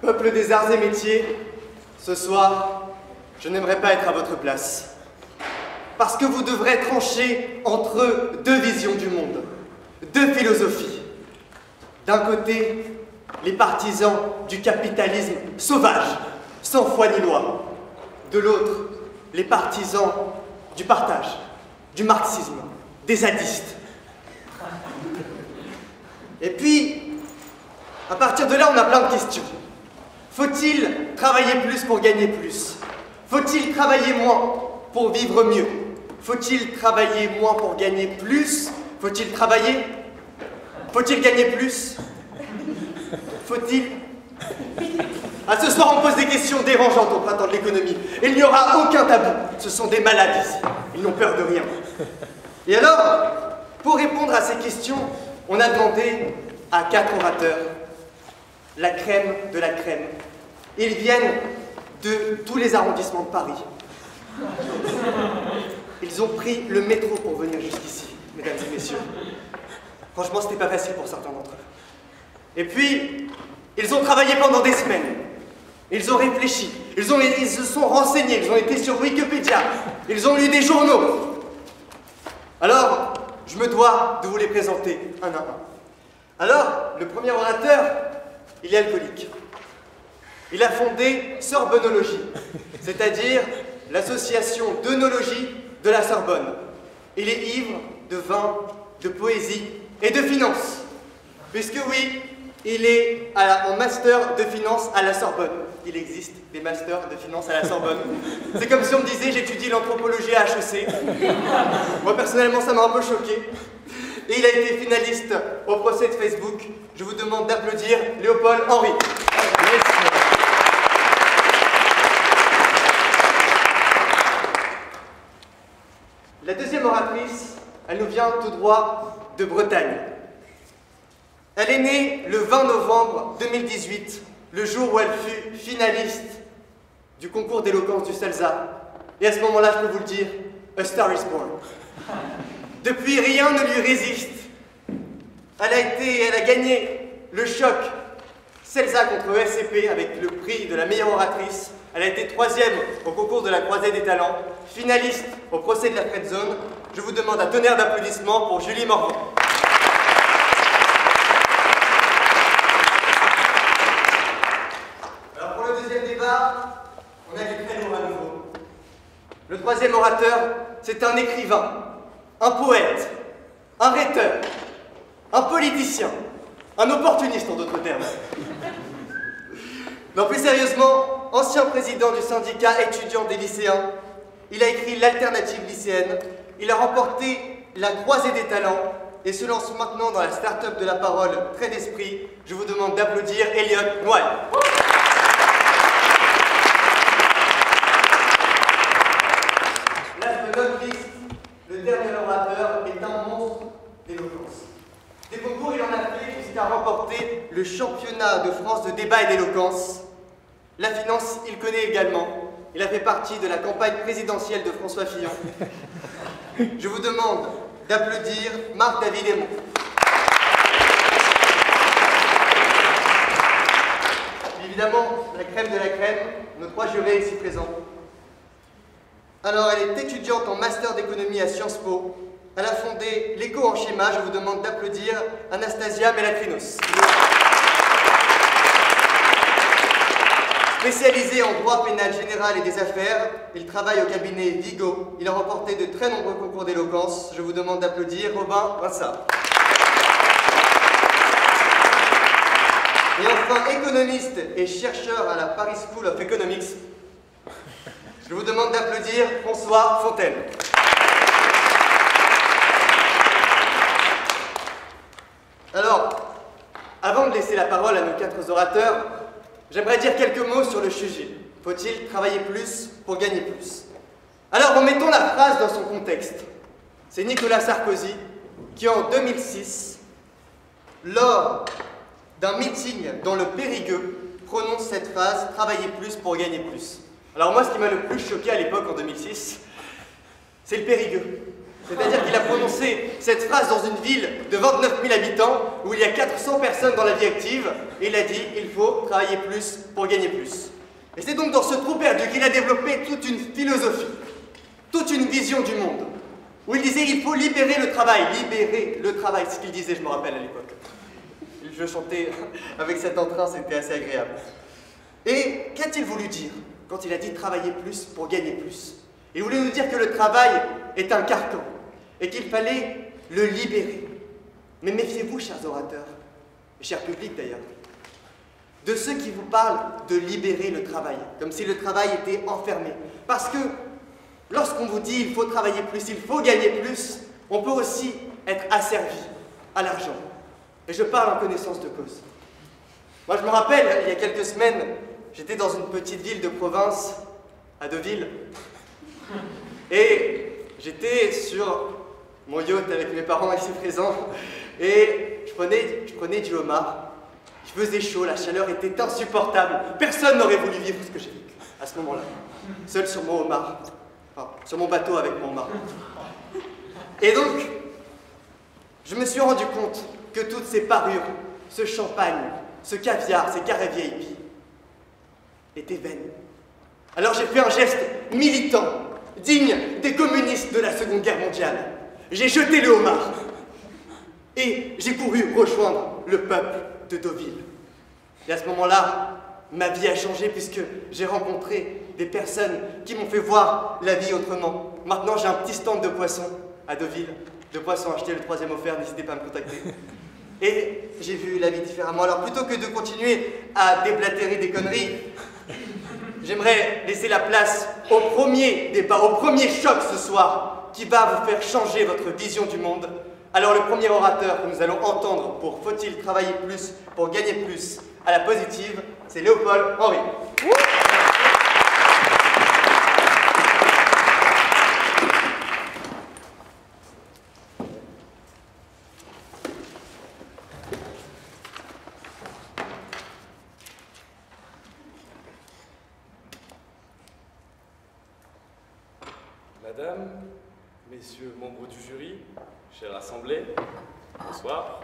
Peuple des arts et métiers, ce soir, je n'aimerais pas être à votre place. Parce que vous devrez trancher entre deux visions du monde, deux philosophies. D'un côté, les partisans du capitalisme sauvage, sans foi ni loi. De l'autre, les partisans du partage, du marxisme, des zadistes. Et puis, à partir de là, on a plein de questions. Faut-il travailler plus pour gagner plus? Faut-il travailler moins pour vivre mieux? Faut-il travailler moins pour gagner plus? Faut-il travailler? Faut-il gagner plus? Faut-il? Ah, ce soir, on pose des questions dérangeantes au printemps de l'économie. Et il n'y aura aucun tabou. Ce sont des malades ici. Ils n'ont peur de rien. Et alors, pour répondre à ces questions, on a demandé à 4 orateurs, la crème de la crème. Ils viennent de tous les arrondissements de Paris. Ils ont pris le métro pour venir jusqu'ici, mesdames et messieurs. Franchement, c'était pas facile pour certains d'entre eux. Et puis, ils ont travaillé pendant des semaines. Ils ont réfléchi. Ils se sont renseignés. Ils ont été sur Wikipédia. Ils ont lu des journaux. Alors, je me dois de vous les présenter un à un. Alors, le premier orateur, il est alcoolique. Il a fondé Sorbonologie, c'est-à-dire l'association d'œnologie de la Sorbonne. Il est ivre de vin, de poésie et de finance. Puisque oui, il est en master de finance à la Sorbonne. Il existe des masters de finance à la Sorbonne. C'est comme si on me disait j'étudie l'anthropologie à HEC. Moi personnellement ça m'a un peu choqué. Et il a été finaliste au procès de Facebook. Je vous demande d'applaudir Léopold Henry. La deuxième oratrice, elle nous vient tout droit de Bretagne. Elle est née le 20 novembre 2018, le jour où elle fut finaliste du concours d'éloquence du CELSA. Et à ce moment-là, je peux vous le dire, a star is born. Depuis, rien ne lui résiste. Elle a gagné le choc CELSA contre SCP avec le prix de la meilleure oratrice. Elle a été 3e au concours de la Croisée des Talents, finaliste au procès de la Friendzone. Je vous demande un tonnerre d'applaudissements pour Julie Morvan. Alors pour le deuxième débat, on a du très lourd à nouveau. Le troisième orateur, c'est un écrivain, un poète, un rhéteur, un politicien, un opportuniste en d'autres termes. Non, plus sérieusement, ancien président du syndicat étudiant des lycéens, il a écrit l'Alternative lycéenne, il a remporté la Croisée des Talents et se lance maintenant dans la start-up de la parole Trait d'Esprit. Je vous demande d'applaudir Elliot Noël. Last but not least, le dernier orateur est un monstre d'éloquence. Des concours, il en a fait jusqu'à remporter le championnat de France de débat et d'éloquence. La finance, il connaît également. Il a fait partie de la campagne présidentielle de François Fillon. Je vous demande d'applaudir Marc-David Aymon. Évidemment, la crème de la crème, nos 3 jurés ici présents. Alors, elle est étudiante en master d'économie à Sciences Po. Elle a fondé l'Éco en schéma. Je vous demande d'applaudir Anastasia Melatrinos. Spécialisé en droit pénal général et des affaires, il travaille au cabinet Vigo. Il a remporté de très nombreux concours d'éloquence. Je vous demande d'applaudir Robin Vincent. Et enfin, économiste et chercheur à la Paris School of Economics. Je vous demande d'applaudir François Fontaine. Alors, avant de laisser la parole à nos 4 orateurs, j'aimerais dire quelques mots sur le sujet. Faut-il travailler plus pour gagner plus? Alors, remettons la phrase dans son contexte. C'est Nicolas Sarkozy qui, en 2006, lors d'un meeting dans le Périgueux, prononce cette phrase « Travailler plus pour gagner plus ». Alors moi, ce qui m'a le plus choqué à l'époque, en 2006, c'est le Périgueux. C'est-à-dire qu'il a prononcé cette phrase dans une ville de 29 000 habitants où il y a 400 personnes dans la vie active et il a dit il faut travailler plus pour gagner plus. Et c'est donc dans ce trou perdu qu'il a développé toute une philosophie, toute une vision du monde où il disait il faut libérer le travail, c'est ce qu'il disait, je me rappelle à l'époque. Je chantais avec cet entrain, c'était assez agréable. Et qu'a-t-il voulu dire quand il a dit travailler plus pour gagner plus? Il voulait nous dire que le travail est un carcan et qu'il fallait le libérer. Mais méfiez-vous, chers orateurs, et chers publics d'ailleurs, de ceux qui vous parlent de libérer le travail, comme si le travail était enfermé. Parce que lorsqu'on vous dit il faut travailler plus, il faut gagner plus, on peut aussi être asservi à l'argent. Et je parle en connaissance de cause. Moi, je me rappelle, il y a quelques semaines, j'étais dans une petite ville de province, à Deauville, et j'étais sur mon yacht avec mes parents ici présents, et je prenais du homard. Il faisait chaud, la chaleur était insupportable. Personne n'aurait voulu vivre ce que j'ai vécu à ce moment-là, seul sur mon homard, enfin, sur mon bateau avec mon homard. Et donc, je me suis rendu compte que toutes ces parures, ce champagne, ce caviar, ces carrés VIP étaient vaines. Alors j'ai fait un geste militant, digne des communistes de la Seconde Guerre mondiale. J'ai jeté le homard et j'ai couru rejoindre le peuple de Deauville. Et à ce moment-là, ma vie a changé puisque j'ai rencontré des personnes qui m'ont fait voir la vie autrement. Maintenant, j'ai un petit stand de poissons à Deauville. De poissons achetés, le 3e offert, n'hésitez pas à me contacter. Et j'ai vu la vie différemment. Alors plutôt que de continuer à déblatérer des conneries, j'aimerais laisser la place au premier débat, au premier choc ce soir, qui va vous faire changer votre vision du monde. Alors le premier orateur que nous allons entendre pour Faut-il travailler plus pour gagner plus à la positive, c'est Léopold Henry. Madame, messieurs membres du jury, chère assemblée, bonsoir.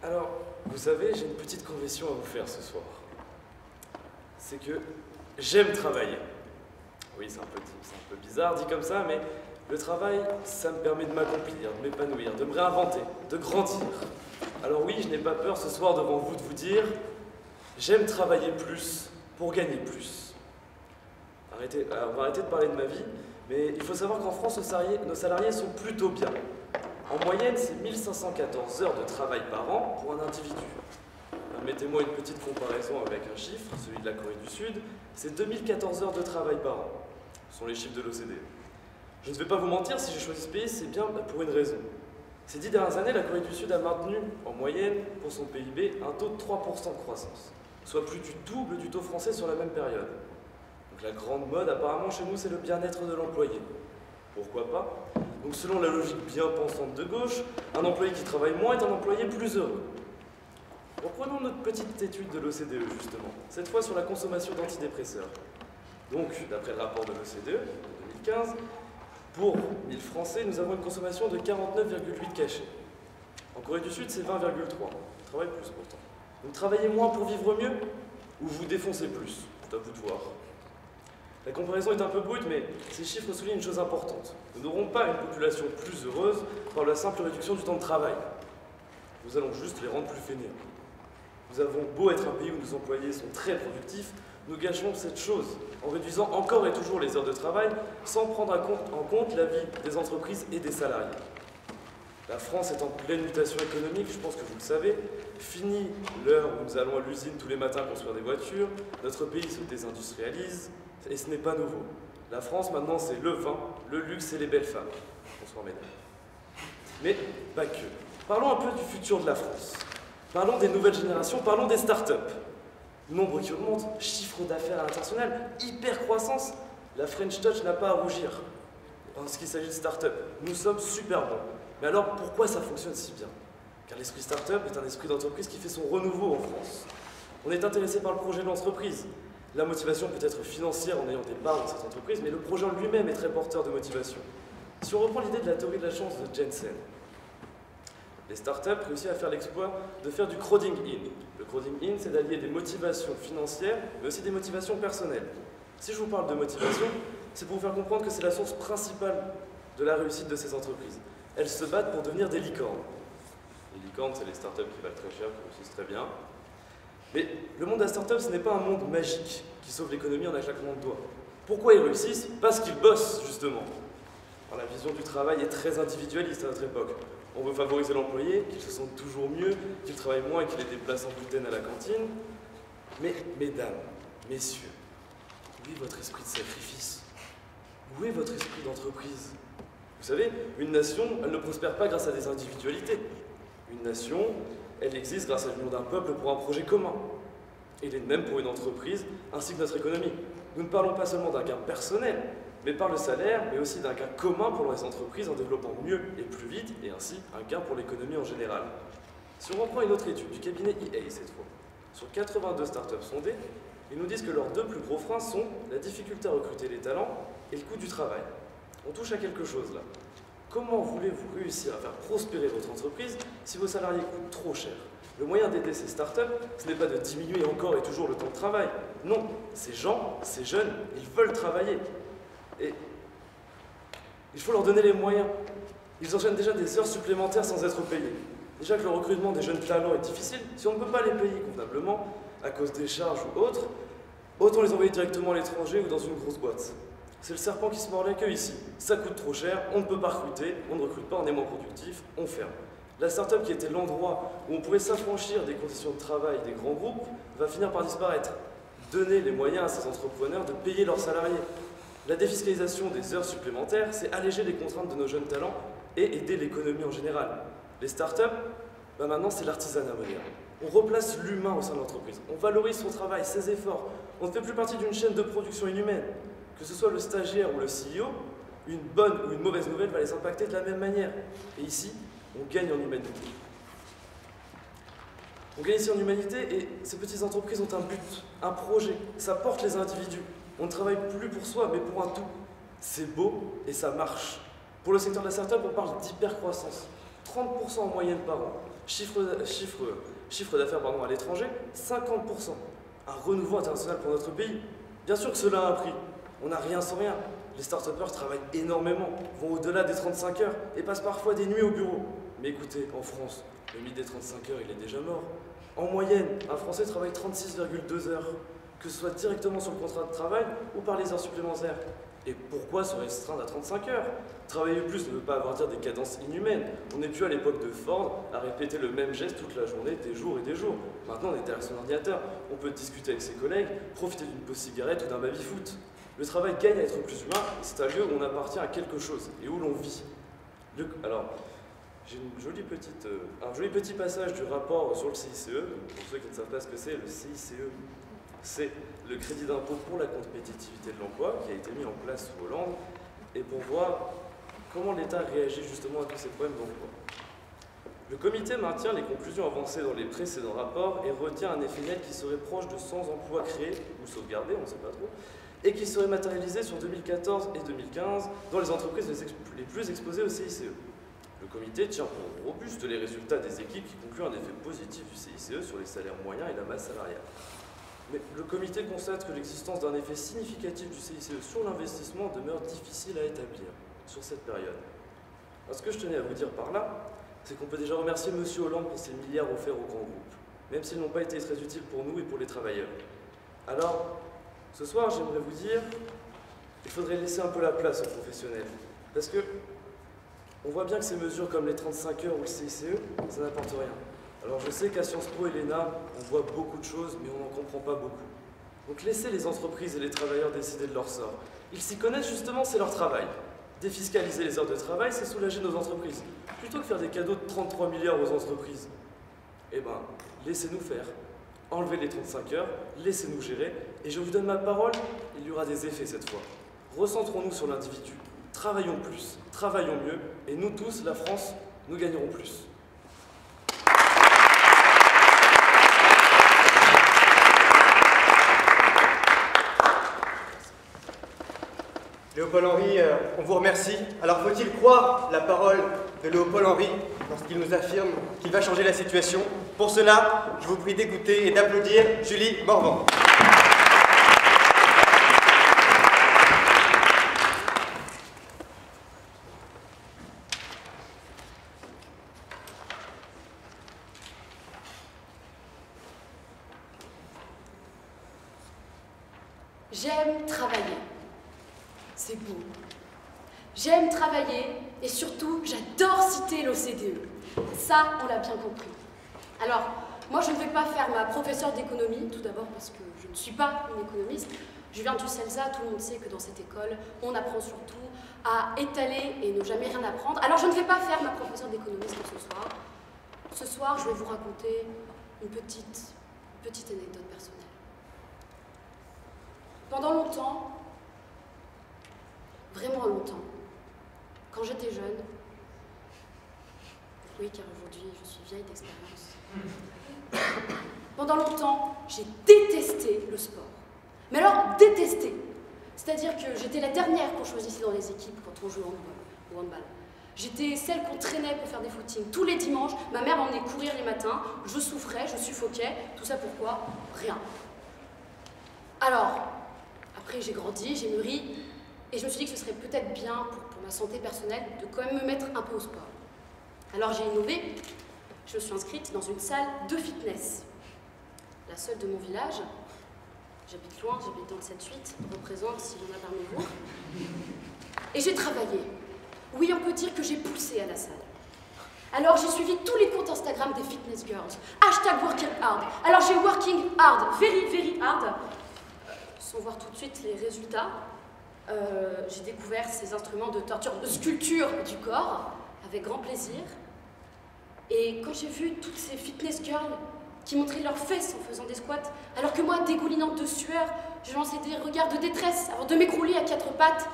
Alors, vous savez, j'ai une petite confession à vous faire ce soir. C'est que j'aime travailler. Oui, c'est un peu bizarre dit comme ça, mais le travail, ça me permet de m'accomplir, de m'épanouir, de me réinventer, de grandir. Alors oui, je n'ai pas peur ce soir devant vous de vous dire, j'aime travailler plus pour gagner plus. On va arrêter de parler de ma vie, mais il faut savoir qu'en France, nos salariés sont plutôt bien. En moyenne, c'est 1514 heures de travail par an pour un individu. Permettez-moi une petite comparaison avec un chiffre, celui de la Corée du Sud, c'est 2014 heures de travail par an. Ce sont les chiffres de l'OCDE. Je ne vais pas vous mentir, si j'ai choisi ce pays, c'est bien pour une raison. Ces 10 dernières années, la Corée du Sud a maintenu, en moyenne, pour son PIB, un taux de 3% de croissance, soit plus du double du taux français sur la même période. Donc la grande mode, apparemment, chez nous, c'est le bien-être de l'employé. Pourquoi pas? Donc selon la logique bien pensante de gauche, un employé qui travaille moins est un employé plus heureux. Reprenons notre petite étude de l'OCDE, justement, cette fois sur la consommation d'antidépresseurs. Donc, d'après le rapport de l'OCDE, de 2015, pour 1000 Français, nous avons une consommation de 49,8 cachets. En Corée du Sud, c'est 20,3. On travaille plus pourtant. Donc travaillez moins pour vivre mieux, ou vous défoncez plus. C'est à vous de voir. La comparaison est un peu brute, mais ces chiffres soulignent une chose importante. Nous n'aurons pas une population plus heureuse par la simple réduction du temps de travail. Nous allons juste les rendre plus fainéants. Nous avons beau être un pays où nos employés sont très productifs, nous gâchons cette chose en réduisant encore et toujours les heures de travail sans prendre en compte la vie des entreprises et des salariés. La France est en pleine mutation économique, je pense que vous le savez. Fini l'heure où nous allons à l'usine tous les matins construire des voitures, notre pays se désindustrialise, et ce n'est pas nouveau. La France, maintenant, c'est le vin, le luxe et les belles femmes. Bonsoir, mesdames. Mais pas que. Parlons un peu du futur de la France. Parlons des nouvelles générations, parlons des startups. Nombre qui augmente, chiffre d'affaires à l'international, hyper croissance. La French Touch n'a pas à rougir. En ce qui s'agit de startups, nous sommes super bons. Mais alors, pourquoi ça fonctionne si bien? Car l'esprit startup est un esprit d'entreprise qui fait son renouveau en France. On est intéressé par le projet de l'entreprise. La motivation peut être financière en ayant des parts dans cette entreprise, mais le projet en lui-même est très porteur de motivation. Si on reprend l'idée de la théorie de la chance de Jensen, les startups réussissent à faire l'exploit de faire du crowding in. Le crowding in, c'est d'allier des motivations financières, mais aussi des motivations personnelles. Si je vous parle de motivation, c'est pour vous faire comprendre que c'est la source principale de la réussite de ces entreprises. Elles se battent pour devenir des licornes. Les licornes, c'est les startups qui valent très cher, qui réussissent très bien. Mais le monde de la startup, ce n'est pas un monde magique qui sauve l'économie en un claquement de doigts. Pourquoi ils réussissent? Parce qu'ils bossent, justement. Alors, la vision du travail est très individualiste à notre époque. On veut favoriser l'employé, qu'il se sente toujours mieux, qu'il travaille moins et qu'il ait des places en gluten à la cantine. Mais, mesdames, messieurs, où est votre esprit de sacrifice? Où est votre esprit d'entreprise? Vous savez, une nation, elle ne prospère pas grâce à des individualités. Une nation, elle existe grâce à l'union d'un peuple pour un projet commun. Et il est de même pour une entreprise, ainsi que notre économie. Nous ne parlons pas seulement d'un gain personnel, mais par le salaire, mais aussi d'un gain commun pour les entreprises en développant mieux et plus vite, et ainsi un gain pour l'économie en général. Si on reprend une autre étude du cabinet EA cette fois, sur 82 startups sondées, ils nous disent que leurs deux plus gros freins sont la difficulté à recruter les talents et le coût du travail. On touche à quelque chose là. Comment voulez-vous réussir à faire prospérer votre entreprise si vos salariés coûtent trop cher? Le moyen d'aider ces startups, ce n'est pas de diminuer encore et toujours le temps de travail. Non, ces gens, ces jeunes, ils veulent travailler. Et il faut leur donner les moyens. Ils enchaînent déjà des heures supplémentaires sans être payés. Déjà que le recrutement des jeunes talents est difficile, si on ne peut pas les payer convenablement, à cause des charges ou autres, autant les envoyer directement à l'étranger ou dans une grosse boîte. C'est le serpent qui se mord la queue ici. Ça coûte trop cher, on ne peut pas recruter, on ne recrute pas, on est moins productif, on ferme. La start-up qui était l'endroit où on pouvait s'affranchir des conditions de travail des grands groupes va finir par disparaître. Donner les moyens à ces entrepreneurs de payer leurs salariés. La défiscalisation des heures supplémentaires, c'est alléger les contraintes de nos jeunes talents et aider l'économie en général. Les start-up, maintenant c'est l'artisanat moderne. On replace l'humain au sein de l'entreprise. On valorise son travail, ses efforts. On ne fait plus partie d'une chaîne de production inhumaine. Que ce soit le stagiaire ou le CEO, une bonne ou une mauvaise nouvelle va les impacter de la même manière. Et ici, on gagne en humanité. On gagne ici en humanité et ces petites entreprises ont un but, un projet. Ça porte les individus. On ne travaille plus pour soi, mais pour un tout. C'est beau et ça marche. Pour le secteur de la start-up, on parle d'hypercroissance. 30% en moyenne par an. Chiffre d'affaires à l'étranger, 50%. Un renouveau international pour notre pays. Bien sûr que cela a un prix. On n'a rien sans rien. Les start-upers travaillent énormément, vont au-delà des 35 heures et passent parfois des nuits au bureau. Mais écoutez, en France, le mythe des 35 heures, il est déjà mort. En moyenne, un Français travaille 36,2 heures, que ce soit directement sur le contrat de travail ou par les heures supplémentaires. Et pourquoi se restreindre à 35 heures? Travailler plus ne veut pas avoir dire des cadences inhumaines. On n'est plus à l'époque de Ford à répéter le même geste toute la journée, des jours et des jours. Maintenant, on est derrière son ordinateur. On peut discuter avec ses collègues, profiter d'une pause cigarette ou d'un baby-foot. Le travail gagne à être plus humain, c'est un lieu où on appartient à quelque chose et où l'on vit. Alors, j'ai un joli petit passage du rapport sur le CICE. Pour ceux qui ne savent pas ce que c'est, le CICE, c'est le crédit d'impôt pour la compétitivité de l'emploi qui a été mis en place sous Hollande et pour voir comment l'État réagit justement à tous ces problèmes d'emploi. Le comité maintient les conclusions avancées dans les précédents rapports et retient un effet net qui serait proche de 100 emplois créés ou sauvegardés, on ne sait pas trop, et qui serait matérialisé sur 2014 et 2015 dans les entreprises les plus exposées au CICE. Le comité tient pour robuste les résultats des équipes qui concluent un effet positif du CICE sur les salaires moyens et la masse salariale. Mais le comité constate que l'existence d'un effet significatif du CICE sur l'investissement demeure difficile à établir sur cette période. Alors, ce que je tenais à vous dire par là, c'est qu'on peut déjà remercier M. Hollande pour ces milliards offerts aux grands groupes, même s'ils n'ont pas été très utiles pour nous et pour les travailleurs. Alors, ce soir, j'aimerais vous dire qu'il faudrait laisser un peu la place aux professionnels. Parce que on voit bien que ces mesures comme les 35 heures ou le CICE, ça n'apporte rien. Alors je sais qu'à Sciences Po et l'ENA, on voit beaucoup de choses, mais on n'en comprend pas beaucoup. Donc laissez les entreprises et les travailleurs décider de leur sort. Ils s'y connaissent justement, c'est leur travail. Défiscaliser les heures de travail, c'est soulager nos entreprises. Plutôt que faire des cadeaux de 33 milliards aux entreprises, eh ben, laissez-nous faire. Enlevez les 35 heures, laissez-nous gérer, et je vous donne ma parole, il y aura des effets cette fois. Recentrons-nous sur l'individu. Travaillons plus, travaillons mieux, et nous tous, la France, nous gagnerons plus. Léopold Henry, on vous remercie. Alors faut-il croire la parole de Léopold Henry lorsqu'il nous affirme qu'il va changer la situation? Pour cela, je vous prie d'écouter et d'applaudir Julie Morvan. J'aime travailler. C'est beau. J'aime travailler et surtout, j'adore citer l'OCDE. Ça, on l'a bien compris. Alors, moi, je ne vais pas faire ma professeure d'économie, tout d'abord parce que je ne suis pas une économiste. Je viens du CELSA, tout le monde sait que dans cette école, on apprend surtout à étaler et ne jamais rien apprendre. Alors, je ne vais pas faire ma professeure d'économiste ce soir. Ce soir, je vais vous raconter une petite anecdote personnelle. Pendant longtemps, vraiment longtemps, quand j'étais jeune, oui, car aujourd'hui je suis vieille d'expérience, pendant longtemps, j'ai détesté le sport. Mais alors, détesté. C'est-à-dire que j'étais la dernière qu'on choisissait dans les équipes quand on jouait au handball. J'étais celle qu'on traînait pour faire des footings tous les dimanches. Ma mère m'emmenait courir les matins. Je souffrais, je suffoquais. Tout ça pourquoi? Rien. Alors, après j'ai grandi, j'ai mûri, et je me suis dit que ce serait peut-être bien pour ma santé personnelle de quand même me mettre un peu au sport. Alors j'ai innové, je me suis inscrite dans une salle de fitness. La seule de mon village, j'habite loin, j'habite dans le 7-8, représente s'il y en a parmi vous. Et j'ai travaillé. Oui, on peut dire que j'ai poussé à la salle. Alors j'ai suivi tous les comptes Instagram des fitness girls. Hashtag working hard. Alors j'ai working hard, very very hard. Sans voir tout de suite les résultats, j'ai découvert ces instruments de torture, de sculpture du corps, avec grand plaisir. Et quand j'ai vu toutes ces fitness girls qui montraient leurs fesses en faisant des squats, alors que moi, dégoulinante de sueur, je lançais des regards de détresse avant de m'écrouler à quatre pattes,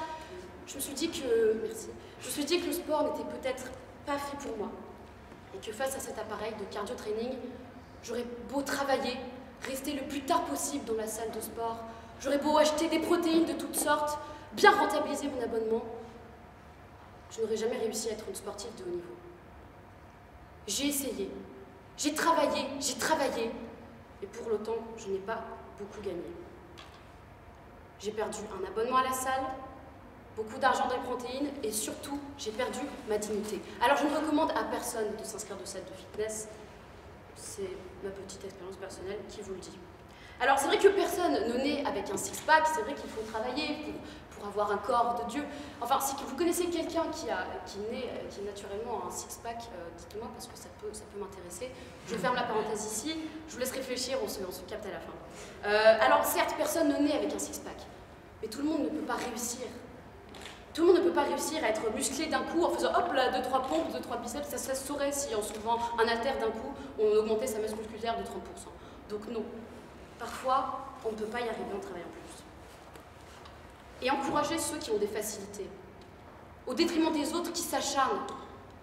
je me suis dit que, merci, je me suis dit que le sport n'était peut-être pas fait pour moi. Et que face à cet appareil de cardio training, j'aurais beau travailler, rester le plus tard possible dans la salle de sport, j'aurais beau acheter des protéines de toutes sortes, bien rentabiliser mon abonnement, je n'aurais jamais réussi à être une sportive de haut niveau. J'ai essayé, j'ai travaillé, et pour l'autant, je n'ai pas beaucoup gagné. J'ai perdu un abonnement à la salle, beaucoup d'argent dans les protéines, et surtout, j'ai perdu ma dignité. Alors je ne recommande à personne de s'inscrire de salle de fitness, c'est ma petite expérience personnelle qui vous le dit. Alors c'est vrai que personne ne naît avec un six-pack, c'est vrai qu'il faut travailler pour avoir un corps de Dieu. Enfin, si vous connaissez quelqu'un qui naît naturellement un six-pack, dites-moi parce que ça peut m'intéresser. Je ferme la parenthèse ici, je vous laisse réfléchir, on se capte à la fin. Alors certes, personne ne naît avec un six-pack, mais tout le monde ne peut pas réussir. Tout le monde ne peut pas réussir à être musclé d'un coup en faisant hop là, 2-3 pompes, 2-3 biceps, ça se saurait si en soulevant un haltère d'un coup, on augmentait sa masse musculaire de 30%. Donc non. Parfois, on ne peut pas y arriver en travaillant plus. Et encourager ceux qui ont des facilités, au détriment des autres qui s'acharnent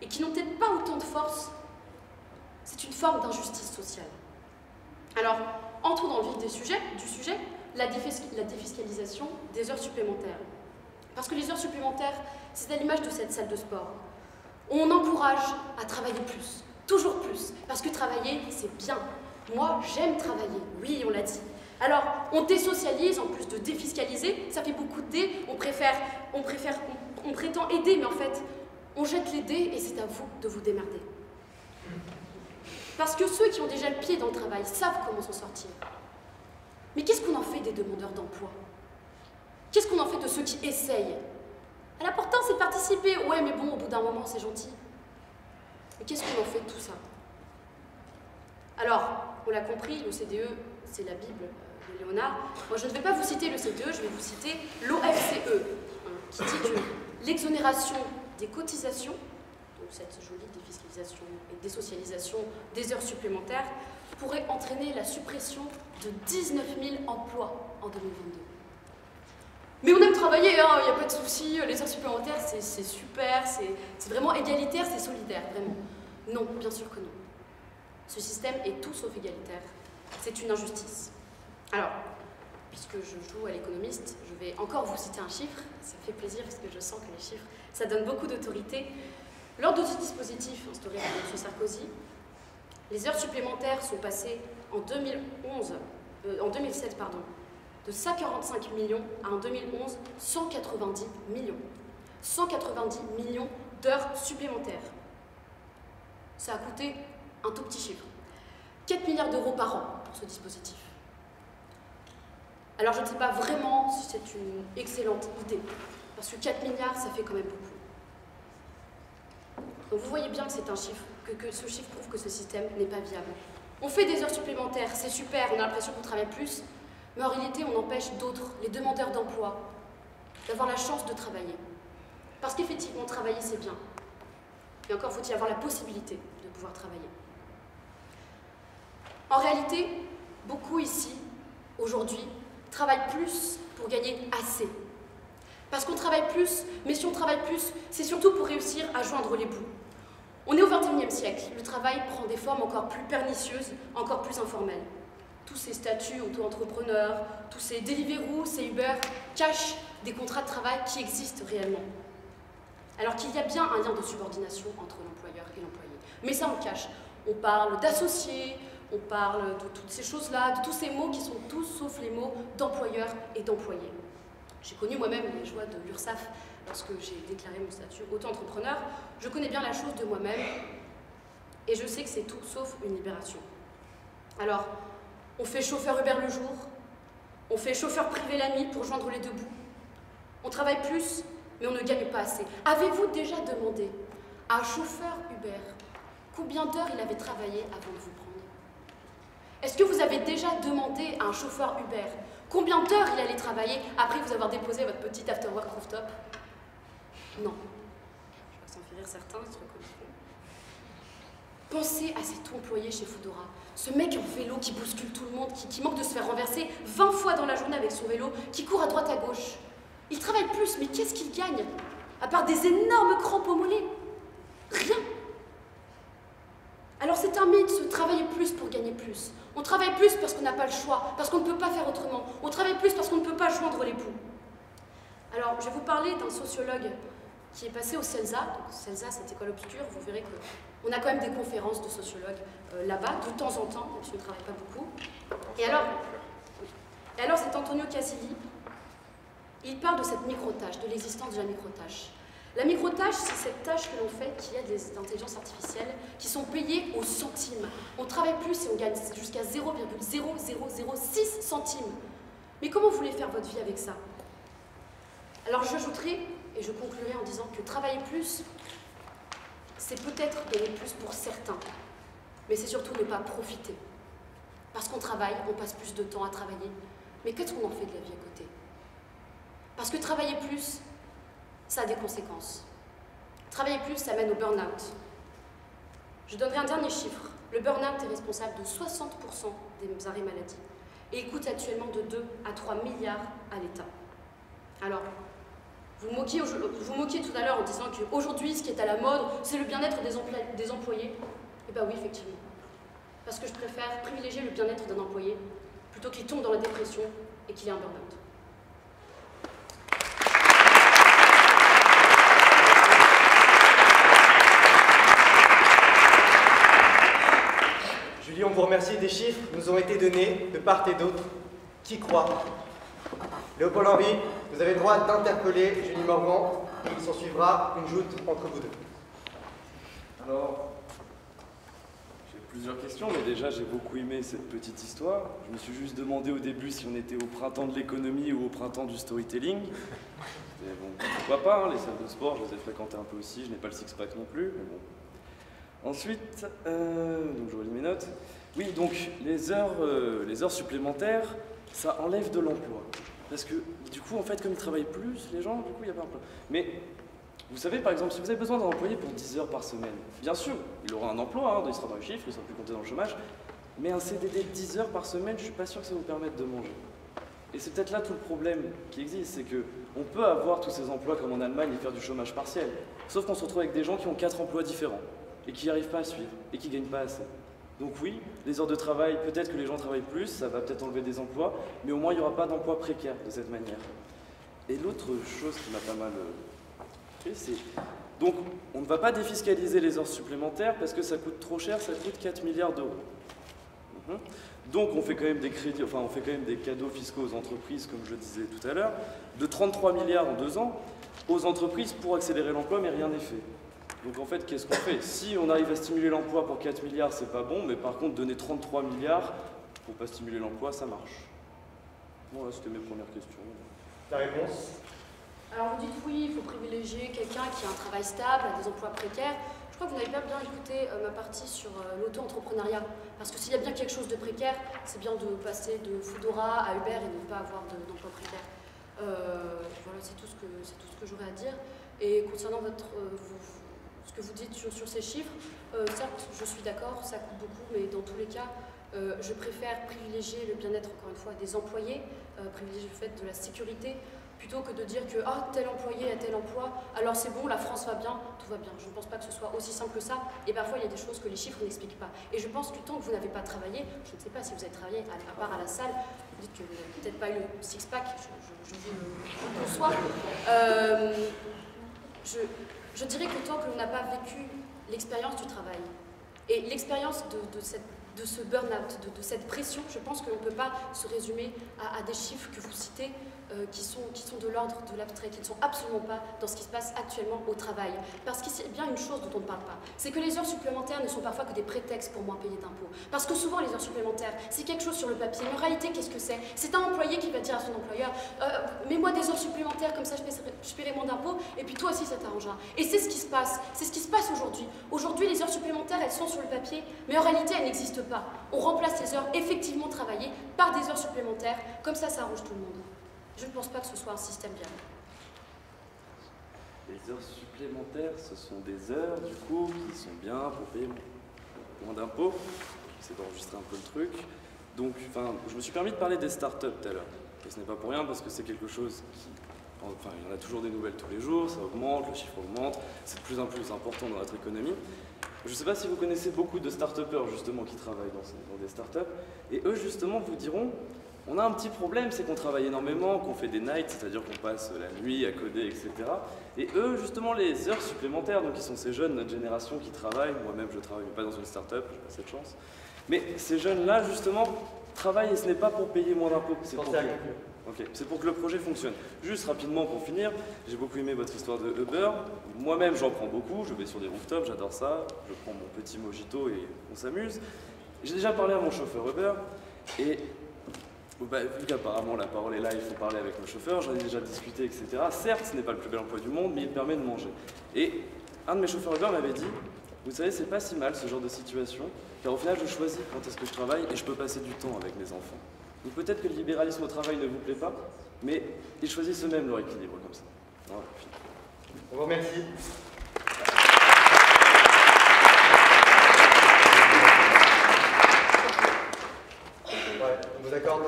et qui n'ont peut-être pas autant de force, c'est une forme d'injustice sociale. Alors, entrons dans le vif du sujet, la défiscalisation des heures supplémentaires. Parce que les heures supplémentaires, c'est à l'image de cette salle de sport. On encourage à travailler plus, toujours plus, parce que travailler, c'est bien. Moi, j'aime travailler, oui, on l'a dit. Alors, on désocialise, en plus de défiscaliser, ça fait beaucoup de dés, on prétend aider, mais en fait, on jette les dés et c'est à vous de vous démerder. Parce que ceux qui ont déjà le pied dans le travail savent comment s'en sortir. Mais qu'est-ce qu'on en fait des demandeurs d'emploi? Qu'est-ce qu'on en fait de ceux qui essayent? L'important, c'est de participer. Ouais, mais bon, au bout d'un moment, c'est gentil. Mais qu'est-ce qu'on en fait de tout ça? Alors, on l'a compris, l'OCDE, c'est la Bible de Léonard. Moi, je ne vais pas vous citer l'OCDE, je vais vous citer l'OFCE, qui dit que l'exonération des cotisations, donc cette jolie défiscalisation et désocialisation des heures supplémentaires, pourrait entraîner la suppression de 19 000 emplois en 2022. Mais on aime travailler, hein, il n'y a pas de souci, les heures supplémentaires, c'est super, c'est vraiment égalitaire, c'est solidaire, vraiment. Non, bien sûr que non. Ce système est tout sauf égalitaire. C'est une injustice. Alors, puisque je joue à l'économiste, je vais encore vous citer un chiffre. Ça me fait plaisir parce que je sens que les chiffres, ça donne beaucoup d'autorité. Lors de ce dispositif instauré par M. Sarkozy, les heures supplémentaires sont passées en 2007, de 145 millions à en 2011, 190 millions. 190 millions d'heures supplémentaires. Ça a coûté un tout petit chiffre. 4 milliards d'euros par an pour ce dispositif. Alors je ne sais pas vraiment si c'est une excellente idée, parce que 4 milliards, ça fait quand même beaucoup. Donc vous voyez bien que c'est un chiffre, que ce chiffre prouve que ce système n'est pas viable. On fait des heures supplémentaires, c'est super, on a l'impression qu'on travaille plus, mais en réalité on empêche d'autres, les demandeurs d'emploi, d'avoir la chance de travailler. Parce qu'effectivement, travailler c'est bien. Et encore faut-il avoir la possibilité de pouvoir travailler. En réalité, beaucoup ici, aujourd'hui, travaillent plus pour gagner assez. Parce qu'on travaille plus, mais si on travaille plus, c'est surtout pour réussir à joindre les bouts. On est au XXIe siècle, le travail prend des formes encore plus pernicieuses, encore plus informelles. Tous ces statuts auto-entrepreneurs, tous ces Deliveroo, ces Uber, cachent des contrats de travail qui existent réellement. Alors qu'il y a bien un lien de subordination entre l'employeur et l'employé. Mais ça, on le cache. On parle d'associés, on parle de toutes ces choses-là, de tous ces mots qui sont tous sauf les mots d'employeur et d'employé. J'ai connu moi-même les joies de l'URSSAF lorsque j'ai déclaré mon statut auto-entrepreneur. Je connais bien la chose de moi-même et je sais que c'est tout sauf une libération. Alors, on fait chauffeur Uber le jour, on fait chauffeur privé la nuit pour joindre les deux bouts. On travaille plus, mais on ne gagne pas assez. Avez-vous déjà demandé à un chauffeur Uber combien d'heures il avait travaillé avant de vous prendre? Est-ce que vous avez déjà demandé à un chauffeur Uber combien d'heures il allait travailler après vous avoir déposé votre petit after-work rooftop? Non. Je vois que ça en fait rire certains, ils se reconnaîtront. Pensez à cet employé chez Foodora, ce mec en vélo qui bouscule tout le monde, qui manque de se faire renverser 20 fois dans la journée avec son vélo, qui court à droite à gauche. Il travaille plus, mais qu'est-ce qu'il gagne? À part des énormes crampes au mollet? Rien. Alors c'est un mythe, travailler plus pour gagner plus. On travaille plus parce qu'on n'a pas le choix, parce qu'on ne peut pas faire autrement. On travaille plus parce qu'on ne peut pas joindre les bouts. Alors je vais vous parler d'un sociologue qui est passé au CELSA. Donc CELSA, cette école obscure, vous verrez qu'on a quand même des conférences de sociologues là-bas, de temps en temps, même si on ne travaille pas beaucoup. Et alors c'est Antonio Casilli. Il parle de cette microtâche, de l'existence de la microtâche. La microtâche, c'est cette tâche que l'on fait qui a des intelligences artificielles qui sont payées au centime. On travaille plus et on gagne jusqu'à 0,0006 centimes. Mais comment vous voulez faire votre vie avec ça? Alors j'ajouterai, et je conclurai en disant que travailler plus, c'est peut-être gagner plus pour certains, mais c'est surtout ne pas profiter. Parce qu'on travaille, on passe plus de temps à travailler, mais qu'est-ce qu'on en fait de la vie à côté? Parce que travailler plus, ça a des conséquences. Travailler plus, ça mène au burn-out. Je donnerai un dernier chiffre. Le burn-out est responsable de 60% des arrêts maladie. Et il coûte actuellement de 2 à 3 milliards à l'État. Alors, vous moquiez tout à l'heure en disant qu'aujourd'hui, ce qui est à la mode, c'est le bien-être des employés. Eh bien oui, effectivement. Parce que je préfère privilégier le bien-être d'un employé plutôt qu'il tombe dans la dépression et qu'il ait un burn-out. Julie, on vous remercie. Des chiffres nous ont été donnés de part et d'autre. Qui croit? Léopold Henry, vous avez le droit d'interpeller Julie Morgan. Il s'en suivra une joute entre vous deux. Alors, j'ai plusieurs questions, mais déjà j'ai beaucoup aimé cette petite histoire. Je me suis juste demandé au début si on était au printemps de l'économie ou au printemps du storytelling. Et bon, pourquoi pas, hein, les salles de sport, je les ai fréquentées un peu aussi, je n'ai pas le six-pack non plus, mais bon. Ensuite, donc je relis mes notes. Oui, donc les heures supplémentaires, ça enlève de l'emploi. Parce que du coup, en fait, comme ils travaillent plus, les gens, du coup, il n'y a pas d'emploi. Mais vous savez, par exemple, si vous avez besoin d'un employé pour 10 heures par semaine, bien sûr, il aura un emploi, hein, il sera dans les chiffres, il ne sera plus compté dans le chômage, mais un CDD de 10 heures par semaine, je ne suis pas sûr que ça vous permette de manger. Et c'est peut-être là tout le problème qui existe, c'est qu'on peut avoir tous ces emplois comme en Allemagne et faire du chômage partiel, sauf qu'on se retrouve avec des gens qui ont 4 emplois différents, et qui n'y arrivent pas à suivre, et qui ne gagnent pas assez. Donc oui, les heures de travail, peut-être que les gens travaillent plus, ça va peut-être enlever des emplois, mais au moins il n'y aura pas d'emplois précaires de cette manière. Et l'autre chose qui m'a pas mal fait, c'est... Donc on ne va pas défiscaliser les heures supplémentaires parce que ça coûte trop cher, ça coûte 4 milliards d'euros. Donc on fait quand même des crédits, enfin on fait quand même des cadeaux fiscaux aux entreprises, comme je disais tout à l'heure, de 33 milliards en 2 ans aux entreprises pour accélérer l'emploi, mais rien n'est fait. Donc en fait, qu'est-ce qu'on fait? Si on arrive à stimuler l'emploi pour 4 milliards, c'est pas bon, mais par contre, donner 33 milliards pour pas stimuler l'emploi, ça marche. Voilà, c'était mes premières questions. Ta réponse? Alors vous dites oui, il faut privilégier quelqu'un qui a un travail stable, a des emplois précaires. Je crois que vous n'avez pas bien écouté ma partie sur l'auto-entrepreneuriat. Parce que s'il y a bien quelque chose de précaire, c'est bien de passer de Foodora à Uber et de ne pas avoir d'emploi précaire. Voilà, c'est tout ce que j'aurais à dire. Et concernant ce que vous dites sur ces chiffres, certes, je suis d'accord, ça coûte beaucoup, mais dans tous les cas, je préfère privilégier le bien-être, encore une fois, des employés, privilégier le fait de la sécurité, plutôt que de dire que tel employé a tel emploi, alors c'est bon, la France va bien, tout va bien. Je ne pense pas que ce soit aussi simple que ça, et parfois il y a des choses que les chiffres n'expliquent pas. Et je pense que tant que vous n'avez pas travaillé, je ne sais pas si vous avez travaillé à part à la salle, vous dites que vous n'avez peut-être pas eu le six-pack, je vous le conçois. Je dirais que tant que l'on n'a pas vécu l'expérience du travail, et l'expérience de ce burn-out, de cette pression, je pense qu'on ne peut pas se résumer à des chiffres que vous citez qui sont de l'ordre de l'abstrait, qui ne sont absolument pas dans ce qui se passe actuellement au travail. Parce qu'il y a bien une chose dont on ne parle pas, c'est que les heures supplémentaires ne sont parfois que des prétextes pour moins payer d'impôts. Parce que souvent les heures supplémentaires, c'est quelque chose sur le papier, mais en réalité, qu'est-ce que c'est? C'est un employé qui va dire à son employeur mets-moi des heures supplémentaires, comme ça je paierai moins d'impôts, et puis toi aussi ça t'arrangera. Et c'est ce qui se passe, c'est ce qui se passe aujourd'hui. Aujourd'hui, les heures supplémentaires, elles sont sur le papier, mais en réalité, elles n'existent pas. On remplace les heures effectivement travaillées par des heures supplémentaires, comme ça arrange tout le monde. Je ne pense pas que ce soit un système viable. Les heures supplémentaires, ce sont des heures, du coup, qui sont bien pour payer moins d'impôts. J'essaie d'enregistrer un peu le truc. Donc, je me suis permis de parler des startups tout à l'heure. Et ce n'est pas pour rien, parce que c'est quelque chose qui... Enfin, il y en a toujours des nouvelles tous les jours, ça augmente, le chiffre augmente, c'est de plus en plus important dans notre économie. Je ne sais pas si vous connaissez beaucoup de start-upers, justement, qui travaillent dans des startups. Et eux, justement, vous diront... On a un petit problème, c'est qu'on travaille énormément, qu'on fait des nights, c'est-à-dire qu'on passe la nuit à coder, etc. Et eux, justement, les heures supplémentaires, donc ils sont ces jeunes, notre génération, qui travaillent. Moi-même, je ne travaille pas dans une start-up, j'ai pas cette chance. Mais ces jeunes-là, justement, travaillent et ce n'est pas pour payer moins d'impôts. C'est pour que le projet fonctionne. Juste rapidement, pour finir, j'ai beaucoup aimé votre histoire de Uber. Moi-même, j'en prends beaucoup, je vais sur des rooftops, j'adore ça. Je prends mon petit mojito et on s'amuse. J'ai déjà parlé à mon chauffeur Uber et... vu qu'apparemment la parole est là, il faut parler avec le chauffeur, j'en ai déjà discuté, etc. Certes, ce n'est pas le plus bel emploi du monde, mais il permet de manger. Et un de mes chauffeurs Uber m'avait dit, vous savez, c'est pas si mal ce genre de situation, car au final, je choisis quand est-ce que je travaille et je peux passer du temps avec mes enfants. Donc peut-être que le libéralisme au travail ne vous plaît pas, mais ils choisissent eux-mêmes leur équilibre comme ça. Voilà. On vous remercie. On vous accorde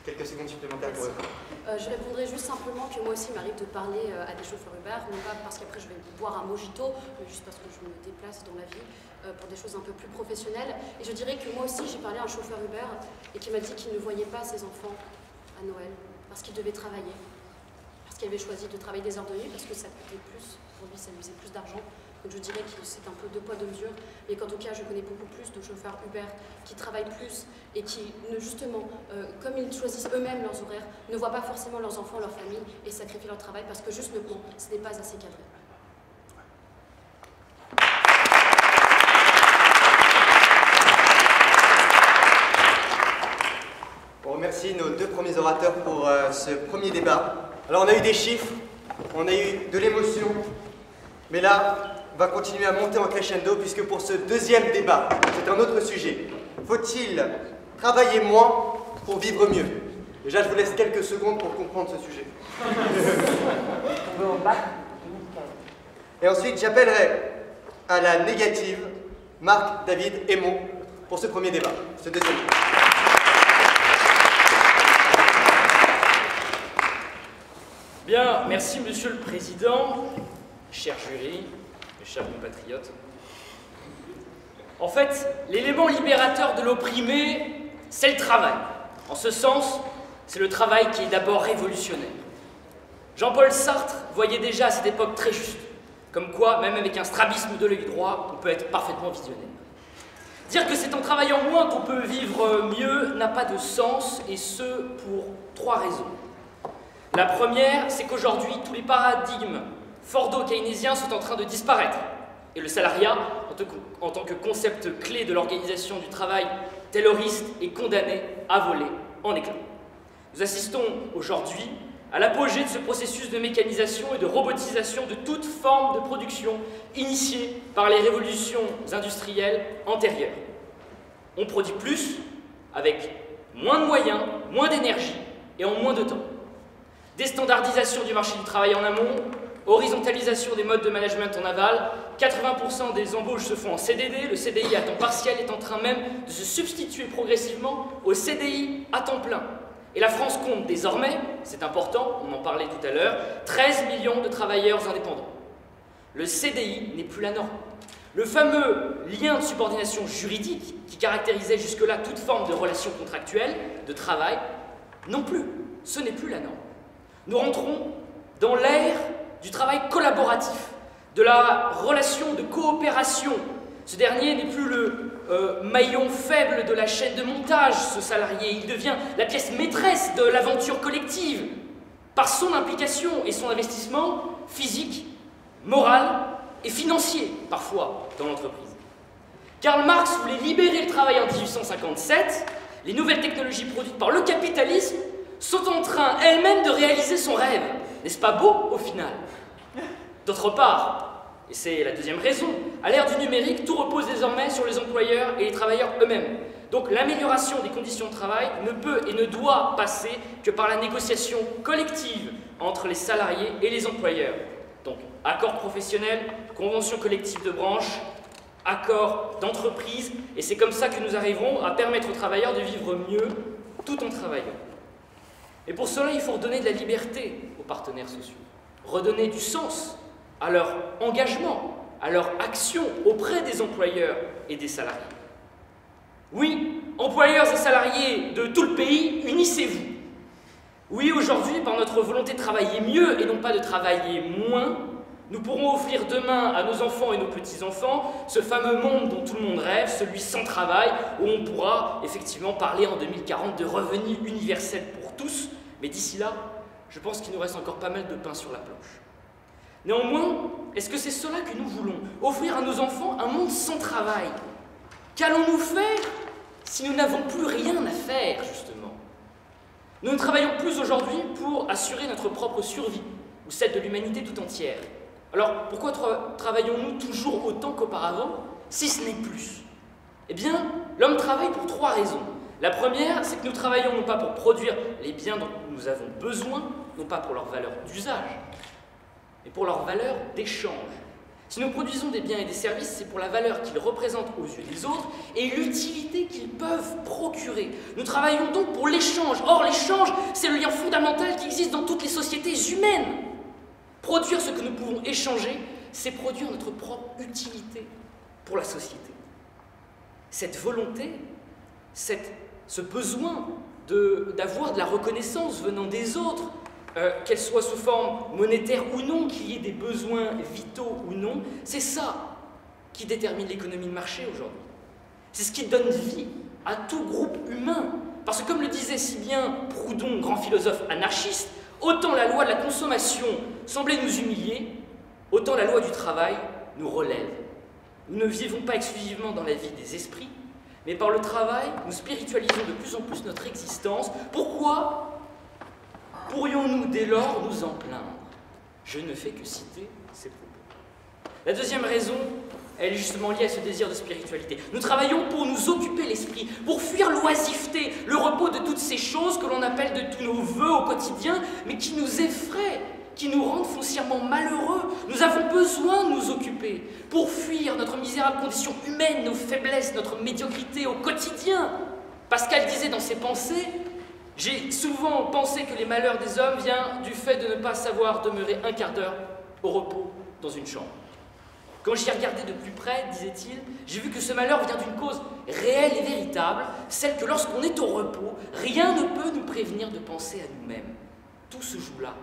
quelques secondes supplémentaires pour répondre. Je répondrai juste simplement que moi aussi il m'arrive de parler à des chauffeurs Uber, non pas parce qu'après je vais boire un mojito, mais juste parce que je me déplace dans la vie pour des choses un peu plus professionnelles. Et je dirais que moi aussi j'ai parlé à un chauffeur Uber et qui m'a dit qu'il ne voyait pas ses enfants à Noël parce qu'il devait travailler, parce qu'il avait choisi de travailler des heures de nuit parce que ça coûtait plus, pour lui ça lui faisait plus d'argent. Donc je dirais que c'est un peu deux poids deux mesures, mais qu'en tout cas je connais beaucoup plus de chauffeurs Uber qui travaillent plus et qui, justement, comme ils choisissent eux-mêmes leurs horaires, ne voient pas forcément leurs enfants, leur famille et sacrifient leur travail parce que justement ce n'est pas assez cadré. On remercie nos deux premiers orateurs pour ce premier débat. Alors on a eu des chiffres, on a eu de l'émotion, mais là, on va continuer à monter en crescendo puisque pour ce deuxième débat, c'est un autre sujet. Faut-il travailler moins pour vivre mieux? Déjà, je vous laisse quelques secondes pour comprendre ce sujet. Et ensuite, j'appellerai à la négative Marc, David et Mo pour ce premier débat, ce deuxième débat. Bien, merci Monsieur le Président, cher jury, mes chers compatriotes. En fait, l'élément libérateur de l'opprimé, c'est le travail. En ce sens, c'est le travail qui est d'abord révolutionnaire. Jean-Paul Sartre voyait déjà à cette époque très juste, comme quoi, même avec un strabisme de l'œil droit, on peut être parfaitement visionnaire. Dire que c'est en travaillant moins qu'on peut vivre mieux n'a pas de sens, et ce, pour 3 raisons. La première, c'est qu'aujourd'hui, tous les paradigmes fordo-keynésiens sont en train de disparaître, et le salariat, en tant que concept clé de l'organisation du travail tayloriste, est condamné à voler en éclats. Nous assistons aujourd'hui à l'apogée de ce processus de mécanisation et de robotisation de toute forme de production initiée par les révolutions industrielles antérieures. On produit plus avec moins de moyens, moins d'énergie et en moins de temps. Déstandardisation du marché du travail en amont, horizontalisation des modes de management en aval, 80% des embauches se font en CDD, le CDI à temps partiel est en train même de se substituer progressivement au CDI à temps plein. Et la France compte désormais, c'est important, on en parlait tout à l'heure, 13 millions de travailleurs indépendants. Le CDI n'est plus la norme. Le fameux lien de subordination juridique qui caractérisait jusque-là toute forme de relation contractuelle, de travail, non plus, ce n'est plus la norme. Nous rentrons dans l'ère du travail collaboratif, de la relation de coopération. Ce dernier n'est plus le maillon faible de la chaîne de montage, ce salarié. Il devient la pièce maîtresse de l'aventure collective par son implication et son investissement physique, moral et financier, parfois, dans l'entreprise. Karl Marx voulait libérer le travail en 1857. Les nouvelles technologies produites par le capitalisme sont en train elles-mêmes de réaliser son rêve. N'est-ce pas beau, au final? D'autre part, et c'est la deuxième raison, à l'ère du numérique, tout repose désormais sur les employeurs et les travailleurs eux-mêmes. Donc l'amélioration des conditions de travail ne peut et ne doit passer que par la négociation collective entre les salariés et les employeurs. Donc accords professionnels, conventions collectives de branche, accords d'entreprise, et c'est comme ça que nous arriverons à permettre aux travailleurs de vivre mieux tout en travaillant. Et pour cela, il faut redonner de la liberté aux partenaires sociaux, redonner du sens à leur engagement, à leur action auprès des employeurs et des salariés. Oui, employeurs et salariés de tout le pays, unissez-vous. Oui, aujourd'hui, par notre volonté de travailler mieux et non pas de travailler moins, nous pourrons offrir demain à nos enfants et nos petits-enfants ce fameux monde dont tout le monde rêve, celui sans travail, où on pourra effectivement parler en 2040 de revenus universels pour tous, mais d'ici là, je pense qu'il nous reste encore pas mal de pain sur la planche. Néanmoins, est-ce que c'est cela que nous voulons? Offrir à nos enfants un monde sans travail? Qu'allons-nous faire si nous n'avons plus rien à faire, justement? Nous ne travaillons plus aujourd'hui pour assurer notre propre survie, ou celle de l'humanité tout entière. Alors, pourquoi travaillons-nous toujours autant qu'auparavant, si ce n'est plus? Eh bien, l'homme travaille pour 3 raisons. La première, c'est que nous travaillons non pas pour produire les biens dont nous avons besoin, non pas pour leur valeur d'usage, mais pour leur valeur d'échange. Si nous produisons des biens et des services, c'est pour la valeur qu'ils représentent aux yeux des autres et l'utilité qu'ils peuvent procurer. Nous travaillons donc pour l'échange. Or, l'échange, c'est le lien fondamental qui existe dans toutes les sociétés humaines. Produire ce que nous pouvons échanger, c'est produire notre propre utilité pour la société. Cette volonté, ce besoin d'avoir de la reconnaissance venant des autres, qu'elle soit sous forme monétaire ou non, qu'il y ait des besoins vitaux ou non, c'est ça qui détermine l'économie de marché aujourd'hui. C'est ce qui donne vie à tout groupe humain. Parce que comme le disait si bien Proudhon, grand philosophe anarchiste, autant la loi de la consommation semblait nous humilier, autant la loi du travail nous relève. Nous ne vivons pas exclusivement dans la vie des esprits, mais par le travail, nous spiritualisons de plus en plus notre existence. Pourquoi pourrions-nous dès lors nous en plaindre? Je ne fais que citer ces propos. La deuxième raison, elle est justement liée à ce désir de spiritualité. Nous travaillons pour nous occuper l'esprit, pour fuir l'oisiveté, le repos de toutes ces choses que l'on appelle de tous nos vœux au quotidien, mais qui nous effraient, qui nous rendent foncièrement malheureux. Nous avons besoin de nous occuper pour fuir notre misérable condition humaine, nos faiblesses, notre médiocrité au quotidien. Pascal disait dans ses pensées: j'ai souvent pensé que les malheurs des hommes viennent du fait de ne pas savoir demeurer un quart d'heure au repos dans une chambre. Quand j'y ai regardé de plus près, disait-il, j'ai vu que ce malheur vient d'une cause réelle et véritable, celle que lorsqu'on est au repos, rien ne peut nous prévenir de penser à nous-mêmes. Tout se joue là.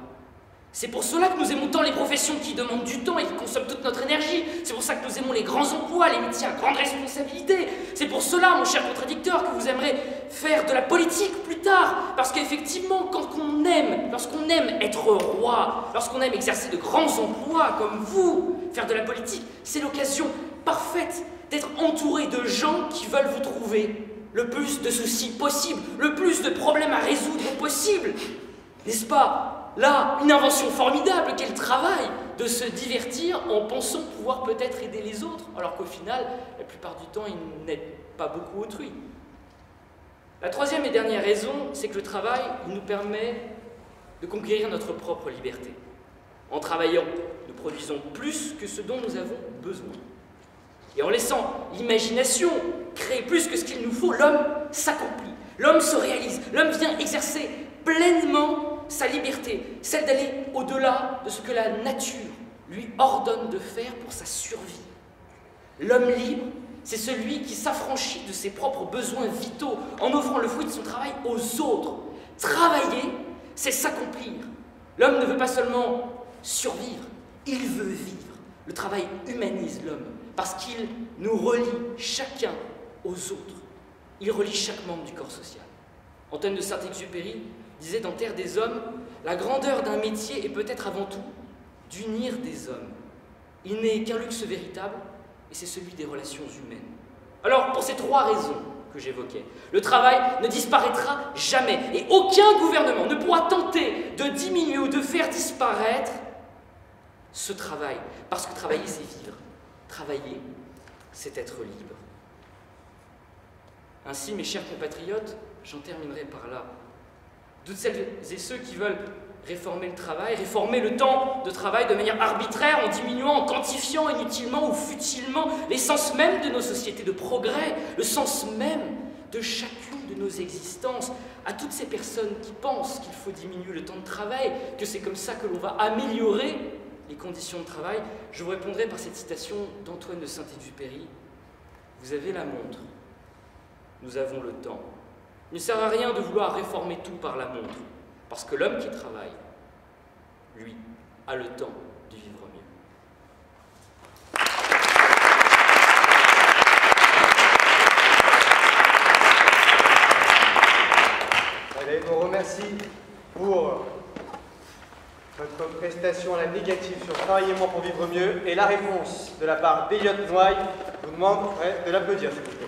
C'est pour cela que nous aimons tant les professions qui demandent du temps et qui consomment toute notre énergie. C'est pour ça que nous aimons les grands emplois, les métiers à grande responsabilité. C'est pour cela, mon cher contradicteur, que vous aimerez faire de la politique plus tard. Parce qu'effectivement, lorsqu'on aime être roi, lorsqu'on aime exercer de grands emplois comme vous, faire de la politique, c'est l'occasion parfaite d'être entouré de gens qui veulent vous trouver le plus de soucis possible, le plus de problèmes à résoudre possible. N'est-ce pas ? Là, une invention formidable qu'est le travail, de se divertir en pensant pouvoir peut-être aider les autres, alors qu'au final, la plupart du temps, ils n'aident pas beaucoup autrui. La troisième et dernière raison, c'est que le travail nous permet de conquérir notre propre liberté. En travaillant, nous produisons plus que ce dont nous avons besoin. Et en laissant l'imagination créer plus que ce qu'il nous faut, l'homme s'accomplit, l'homme se réalise, l'homme vient exercer pleinement sa liberté, celle d'aller au-delà de ce que la nature lui ordonne de faire pour sa survie. L'homme libre, c'est celui qui s'affranchit de ses propres besoins vitaux en offrant le fruit de son travail aux autres. Travailler, c'est s'accomplir. L'homme ne veut pas seulement survivre, il veut vivre. Le travail humanise l'homme parce qu'il nous relie chacun aux autres. Il relie chaque membre du corps social. Antoine de Saint-Exupéry disait dans Terre des Hommes, la grandeur d'un métier est peut-être avant tout d'unir des hommes. Il n'est qu'un luxe véritable, et c'est celui des relations humaines. Alors, pour ces trois raisons que j'évoquais, le travail ne disparaîtra jamais, et aucun gouvernement ne pourra tenter de diminuer ou de faire disparaître ce travail, parce que travailler, c'est vivre. Travailler, c'est être libre. Ainsi, mes chers compatriotes, j'en terminerai par là. Toutes celles et ceux qui veulent réformer le travail, réformer le temps de travail de manière arbitraire, en diminuant, en quantifiant inutilement ou futilement l'essence même de nos sociétés de progrès, le sens même de chacune de nos existences, à toutes ces personnes qui pensent qu'il faut diminuer le temps de travail, que c'est comme ça que l'on va améliorer les conditions de travail, je vous répondrai par cette citation d'Antoine de Saint-Exupéry. Vous avez la montre, nous avons le temps. Il ne sert à rien de vouloir réformer tout par la montre, parce que l'homme qui travaille, lui, a le temps de vivre mieux. Allez, je vous remercie pour votre prestation à la négative sur Travailler moins pour vivre mieux. Et la réponse de la part d'Elliott Noailles, je vous demande de l'applaudir, s'il vous plaît.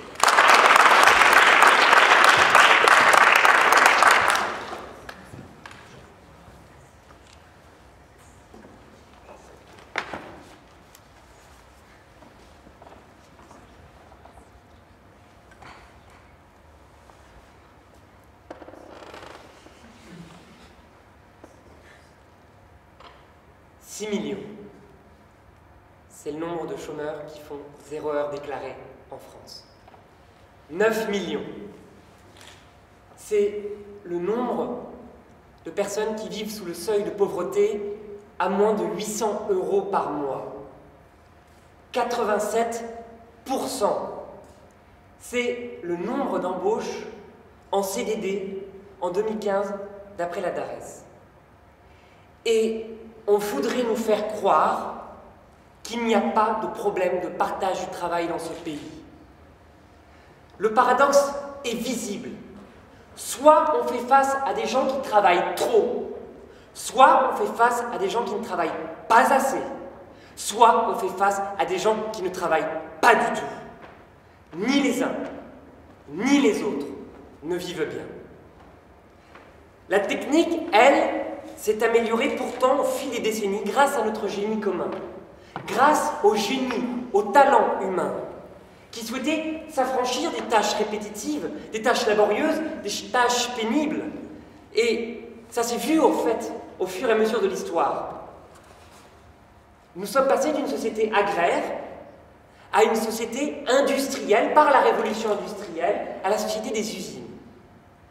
C'est le nombre de chômeurs qui font 0 heure déclarée en France. 9 millions. C'est le nombre de personnes qui vivent sous le seuil de pauvreté à moins de 800 € par mois. 87%. C'est le nombre d'embauches en CDD en 2015 d'après la DARES. Et on voudrait nous faire croire qu'il n'y a pas de problème de partage du travail dans ce pays. Le paradoxe est visible. Soit on fait face à des gens qui travaillent trop, soit on fait face à des gens qui ne travaillent pas assez, soit on fait face à des gens qui ne travaillent pas du tout. Ni les uns, ni les autres ne vivent bien. La technique, elle, s'est améliorée pourtant au fil des décennies grâce à notre génie commun, grâce au génie, au talent humain, qui souhaitait s'affranchir des tâches répétitives, des tâches laborieuses, des tâches pénibles. Et ça s'est vu, au fait, au fur et à mesure de l'histoire. Nous sommes passés d'une société agraire à une société industrielle, par la révolution industrielle, à la société des usines,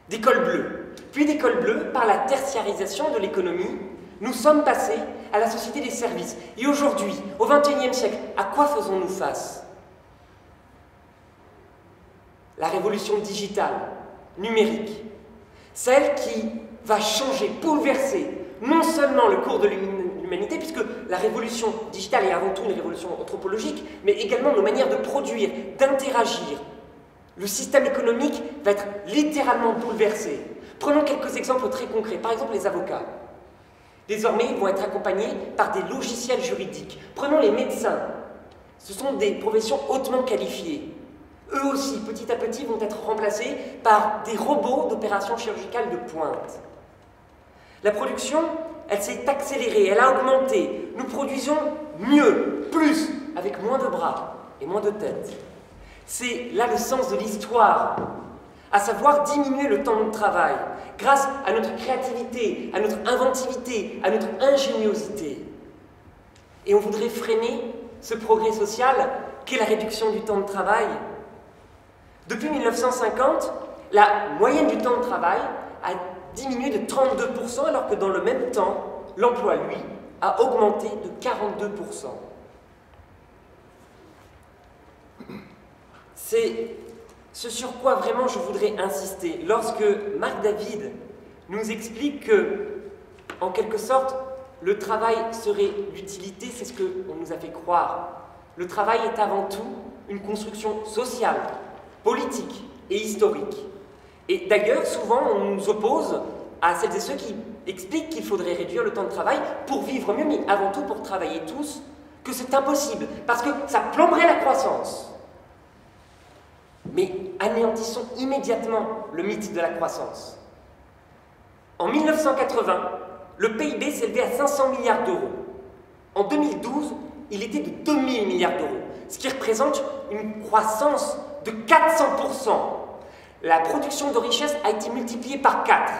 des cols bleus. Puis des cols bleus par la tertiarisation de l'économie, nous sommes passés à la société des services. Et aujourd'hui, au XXIe siècle, à quoi faisons-nous face? La révolution digitale, numérique, celle qui va changer, bouleverser non seulement le cours de l'humanité, puisque la révolution digitale est avant tout une révolution anthropologique, mais également nos manières de produire, d'interagir. Le système économique va être littéralement bouleversé. Prenons quelques exemples très concrets. Par exemple, les avocats. Désormais, ils vont être accompagnés par des logiciels juridiques. Prenons les médecins. Ce sont des professions hautement qualifiées. Eux aussi, petit à petit, vont être remplacés par des robots d'opérations chirurgicales de pointe. La production, elle s'est accélérée, elle a augmenté. Nous produisons mieux, plus, avec moins de bras et moins de têtes. C'est là le sens de l'histoire, à savoir diminuer le temps de travail, grâce à notre créativité, à notre inventivité, à notre ingéniosité. Et on voudrait freiner ce progrès social qu'est la réduction du temps de travail. Depuis 1950, la moyenne du temps de travail a diminué de 32%, alors que dans le même temps, l'emploi, lui, a augmenté de 42%. C'est ce sur quoi vraiment je voudrais insister. Lorsque Marc David nous explique que, en quelque sorte, le travail serait l'utilité, c'est ce qu'on nous a fait croire. Le travail est avant tout une construction sociale, politique et historique. Et d'ailleurs, souvent, on nous oppose à celles et ceux qui expliquent qu'il faudrait réduire le temps de travail pour vivre mieux, mais avant tout pour travailler tous, que c'est impossible, parce que ça plomberait la croissance. Mais anéantissons immédiatement le mythe de la croissance. En 1980, le PIB s'élevait à 500 milliards d'euros. En 2012, il était de 2000 milliards d'euros, ce qui représente une croissance de 400%. La production de richesse a été multipliée par 4.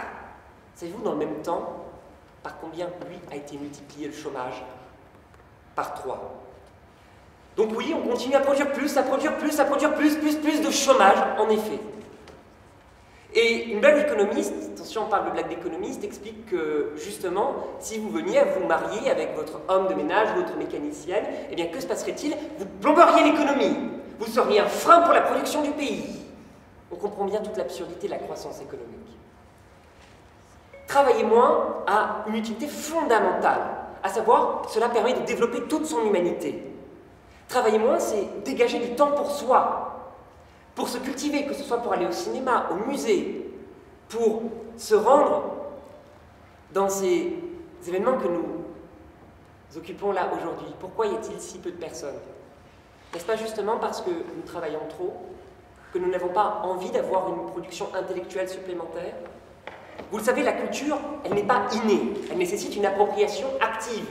Savez-vous, dans le même temps, par combien, lui, a été multiplié le chômage? Par 3. Donc oui, on continue à produire plus, à produire plus, à produire plus de chômage, en effet. Et une blague d'économiste, attention, on parle de blague d'économiste, explique que, justement, si vous veniez à vous marier avec votre homme de ménage ou votre mécanicienne, eh bien, que se passerait-il? Vous plomberiez l'économie. Vous seriez un frein pour la production du pays. On comprend bien toute l'absurdité de la croissance économique. Travailler moins a une utilité fondamentale, à savoir, cela permet de développer toute son humanité. Travailler moins, c'est dégager du temps pour soi, pour se cultiver, que ce soit pour aller au cinéma, au musée, pour se rendre dans ces événements que nous occupons là aujourd'hui. Pourquoi y a-t-il si peu de personnes? N'est-ce pas justement parce que nous travaillons trop, que nous n'avons pas envie d'avoir une production intellectuelle supplémentaire? Vous le savez, la culture, elle n'est pas innée, elle nécessite une appropriation active.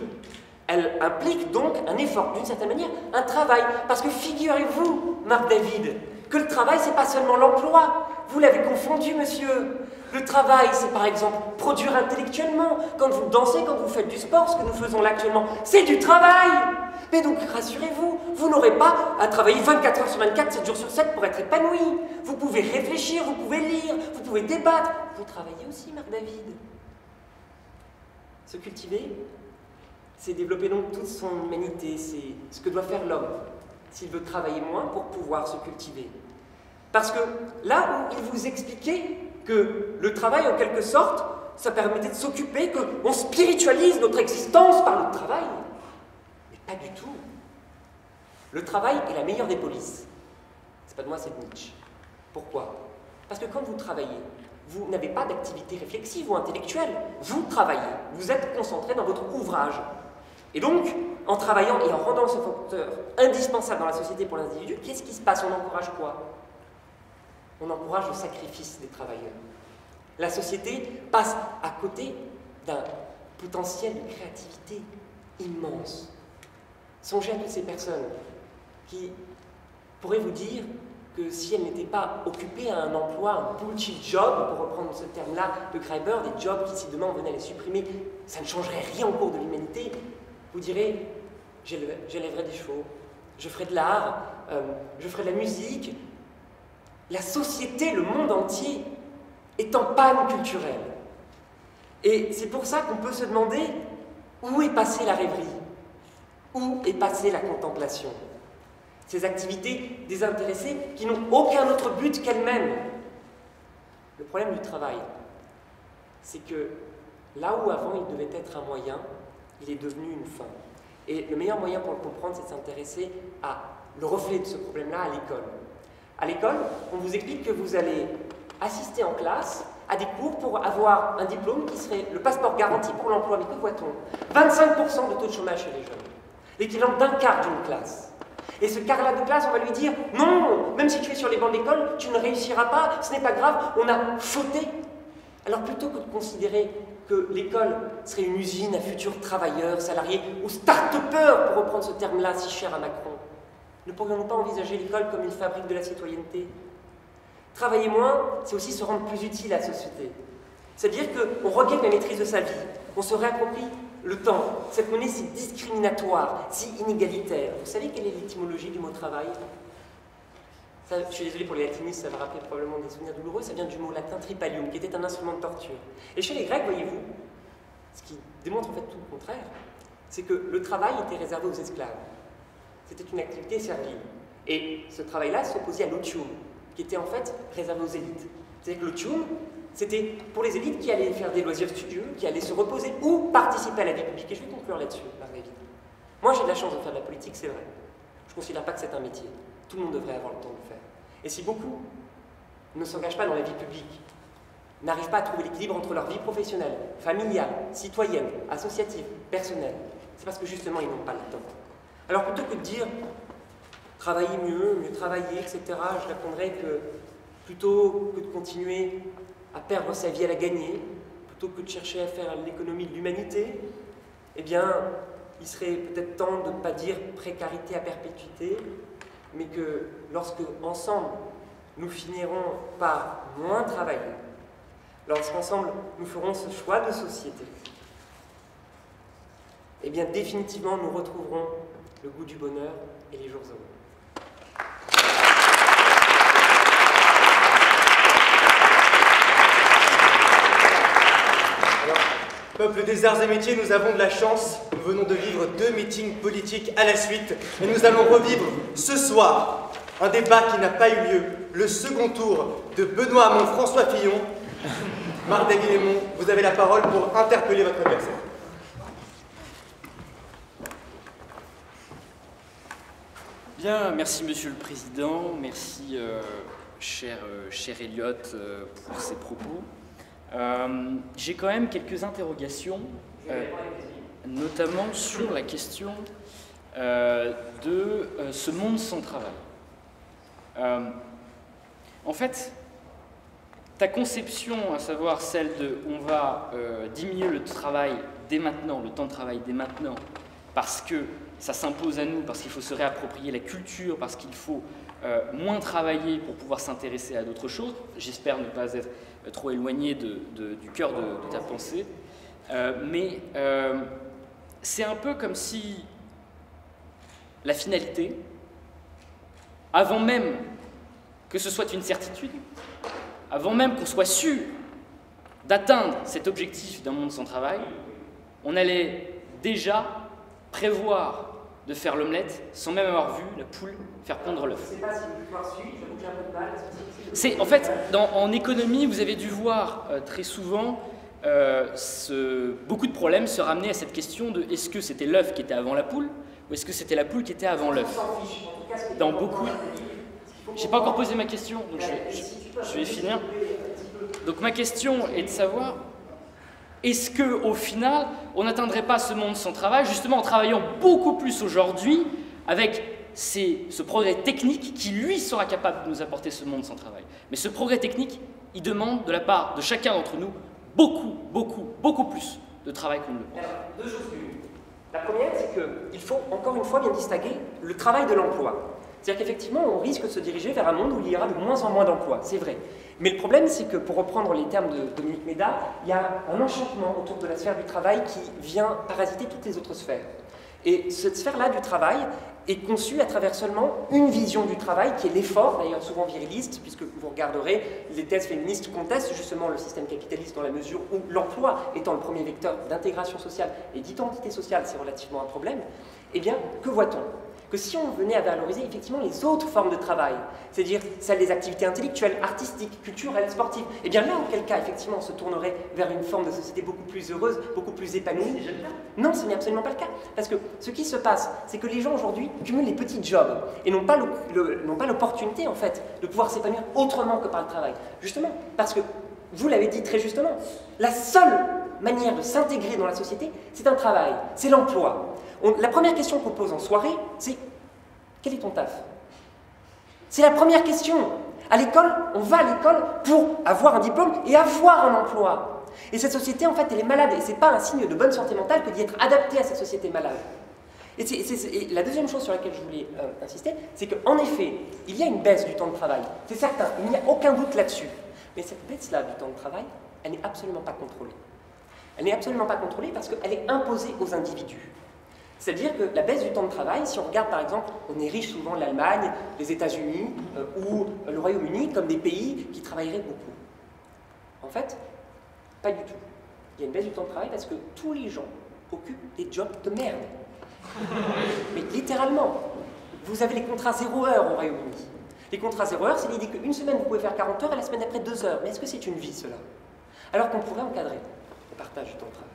Elle implique donc un effort, d'une certaine manière, un travail. Parce que figurez-vous, Marc David, que le travail, c'est pas seulement l'emploi. Vous l'avez confondu, monsieur. Le travail, c'est par exemple produire intellectuellement. Quand vous dansez, quand vous faites du sport, ce que nous faisons là actuellement, c'est du travail. Mais donc, rassurez-vous, vous n'aurez pas à travailler 24 heures sur 24, 7 jours sur 7 pour être épanoui. Vous pouvez réfléchir, vous pouvez lire, vous pouvez débattre. Vous travaillez aussi, Marc David. Se cultiver, c'est développer donc toute son humanité, c'est ce que doit faire l'homme s'il veut travailler moins pour pouvoir se cultiver. Parce que là où il vous expliquait que le travail, en quelque sorte, ça permettait de s'occuper, qu'on spiritualise notre existence par le travail, mais pas du tout. Le travail est la meilleure des polices. C'est pas de moi, c'est de Nietzsche. Pourquoi? Parce que quand vous travaillez, vous n'avez pas d'activité réflexive ou intellectuelle. Vous travaillez, vous êtes concentré dans votre ouvrage. Et donc, en travaillant et en rendant ce facteur indispensable dans la société pour l'individu, qu'est-ce qui se passe? On encourage quoi? On encourage le sacrifice des travailleurs. La société passe à côté d'un potentiel de créativité immense. Songez à toutes ces personnes qui pourraient vous dire que si elles n'étaient pas occupées à un emploi, un bullshit job, pour reprendre ce terme-là de Kreiber, des jobs qui, si demain on venait à les supprimer, ça ne changerait rien au cours de l'humanité, vous direz, j'élèverai des chevaux, je ferai de l'art, je ferai de la musique. La société, le monde entier, est en panne culturelle. Et c'est pour ça qu'on peut se demander où est passée la rêverie, où est passée la contemplation. Ces activités désintéressées qui n'ont aucun autre but qu'elles-mêmes. Le problème du travail, c'est que là où avant il devait être un moyen, il est devenu une fin. Et le meilleur moyen pour le comprendre, c'est de s'intéresser à le reflet de ce problème-là à l'école. À l'école, on vous explique que vous allez assister en classe à des cours pour avoir un diplôme qui serait le passeport garanti pour l'emploi. Mais que voit-on? 25% de taux de chômage chez les jeunes. L'équivalent d'un quart d'une classe. Et ce quart-là de classe, on va lui dire « Non, même si tu es sur les bancs d'école, tu ne réussiras pas, ce n'est pas grave, on a fauté. » Alors plutôt que de considérer que l'école serait une usine à futurs travailleurs, salariés ou start-upers, pour reprendre ce terme-là si cher à Macron, ne pourrions-nous pas envisager l'école comme une fabrique de la citoyenneté? Travailler moins, c'est aussi se rendre plus utile à la société. C'est-à-dire qu'on regagne la maîtrise de sa vie, on se réapproprie le temps. Cette monnaie si discriminatoire, si inégalitaire. Vous savez quelle est l'étymologie du mot travail? Ça, je suis désolé pour les latinistes, ça va rappeler probablement des souvenirs douloureux, ça vient du mot latin tripalium, qui était un instrument de torture. Et chez les Grecs, voyez-vous, ce qui démontre en fait tout le contraire, c'est que le travail était réservé aux esclaves. C'était une activité servile. Et ce travail-là s'opposait à l'otium, qui était en fait réservé aux élites. C'est-à-dire que l'otium, c'était pour les élites qui allaient faire des loisirs studieux, qui allaient se reposer ou participer à la vie publique. Et je vais conclure là-dessus, Marguerite. Moi, j'ai de la chance de faire de la politique, c'est vrai. Je ne considère pas que c'est un métier. Tout le monde devrait avoir le temps de le faire. Et si beaucoup ne s'engagent pas dans la vie publique, n'arrivent pas à trouver l'équilibre entre leur vie professionnelle, familiale, citoyenne, associative, personnelle, c'est parce que justement, ils n'ont pas le temps. Alors plutôt que de dire travailler mieux, mieux travailler, etc., je répondrais que plutôt que de continuer à perdre sa vie à la gagner, plutôt que de chercher à faire l'économie de l'humanité, eh bien, il serait peut-être temps de ne pas dire précarité à perpétuité, mais que lorsque, ensemble, nous finirons par moins travailler, lorsqu'ensemble, nous ferons ce choix de société, eh bien, définitivement, nous retrouverons le goût du bonheur et les jours heureux. Peuple des arts et métiers, nous avons de la chance. Nous venons de vivre 2 meetings politiques à la suite. Et nous allons revivre ce soir un débat qui n'a pas eu lieu. Le second tour de Benoît Hamon, François Fillon. Marc David-Lémon, vous avez la parole pour interpeller votre adversaire. Bien, merci Monsieur le Président, merci cher Elliot pour ces propos. J'ai quand même quelques interrogations, notamment sur la question de ce monde sans travail. En fait, ta conception, à savoir celle de on va diminuer le travail dès maintenant, le temps de travail dès maintenant, parce que ça s'impose à nous, parce qu'il faut se réapproprier la culture, parce qu'il faut moins travailler pour pouvoir s'intéresser à d'autres choses. J'espère ne pas être trop éloigné du cœur de ta pensée. Mais c'est un peu comme si la finalité, avant même que ce soit une certitude, avant même qu'on soit sûr d'atteindre cet objectif d'un monde sans travail, on allait déjà prévoir de faire l'omelette sans même avoir vu la poule faire pondre l'œuf. Je ne sais pas si vous pouvez suivre, je bouge un peu de mal. C'est, en fait, en économie, vous avez dû voir très souvent beaucoup de problèmes se ramener à cette question de est-ce que c'était l'œuf qui était avant la poule ou est-ce que c'était la poule qui était avant l'œuf. Dans beaucoup... J'ai pas encore posé ma question, donc je vais finir. Donc ma question est de savoir, est-ce qu'au final, on n'atteindrait pas ce monde sans travail, justement en travaillant beaucoup plus aujourd'hui, avec ce progrès technique qui, lui, sera capable de nous apporter ce monde sans travail. Mais ce progrès technique, il demande de la part de chacun d'entre nous beaucoup plus de travail qu'on ne le pense. Alors, 2 choses l'une. La première, c'est qu'il faut encore une fois bien distinguer le travail de l'emploi. C'est-à-dire qu'effectivement, on risque de se diriger vers un monde où il y aura de moins en moins d'emplois, c'est vrai. Mais le problème, c'est que, pour reprendre les termes de Dominique Méda, il y a un enchantement autour de la sphère du travail qui vient parasiter toutes les autres sphères. Et cette sphère-là du travail, est conçu à travers seulement une vision du travail, qui est l'effort, d'ailleurs souvent viriliste, puisque vous regarderez, les thèses féministes contestent justement le système capitaliste dans la mesure où l'emploi étant le premier vecteur d'intégration sociale et d'identité sociale, c'est relativement un problème. Eh bien, que voit-on? Que si on venait à valoriser effectivement les autres formes de travail, c'est-à-dire celles des activités intellectuelles, artistiques, culturelles, sportives, eh bien là, auquel cas, effectivement, on se tournerait vers une forme de société beaucoup plus heureuse, beaucoup plus épanouie. Non, ce n'est absolument pas le cas. Parce que ce qui se passe, c'est que les gens aujourd'hui cumulent les petits jobs et n'ont pas l'opportunité, en fait, de pouvoir s'épanouir autrement que par le travail. Justement, parce que, vous l'avez dit très justement, la seule manière de s'intégrer dans la société, c'est un travail, c'est l'emploi. La première question qu'on pose en soirée, c'est « Quel est ton taf ?» C'est la première question. À l'école, on va à l'école pour avoir un diplôme et avoir un emploi. Et cette société, en fait, elle est malade. Et ce n'est pas un signe de bonne santé mentale que d'y être adapté à cette société malade. Et la deuxième chose sur laquelle je voulais insister, c'est qu'en effet, il y a une baisse du temps de travail. C'est certain, il n'y a aucun doute là-dessus. Mais cette baisse-là du temps de travail, elle n'est absolument pas contrôlée. Elle n'est absolument pas contrôlée parce qu'elle est imposée aux individus. C'est-à-dire que la baisse du temps de travail, si on regarde par exemple, on érige souvent l'Allemagne, les États-Unis ou le Royaume-Uni comme des pays qui travailleraient beaucoup. En fait, pas du tout. Il y a une baisse du temps de travail parce que tous les gens occupent des jobs de merde. Mais littéralement, vous avez les contrats 0 heure au Royaume-Uni. Les contrats 0 heure, c'est l'idée qu'une semaine vous pouvez faire 40 heures et la semaine d'après 2 heures. Mais est-ce que c'est une vie cela? Alors qu'on pourrait encadrer le partage du temps de travail.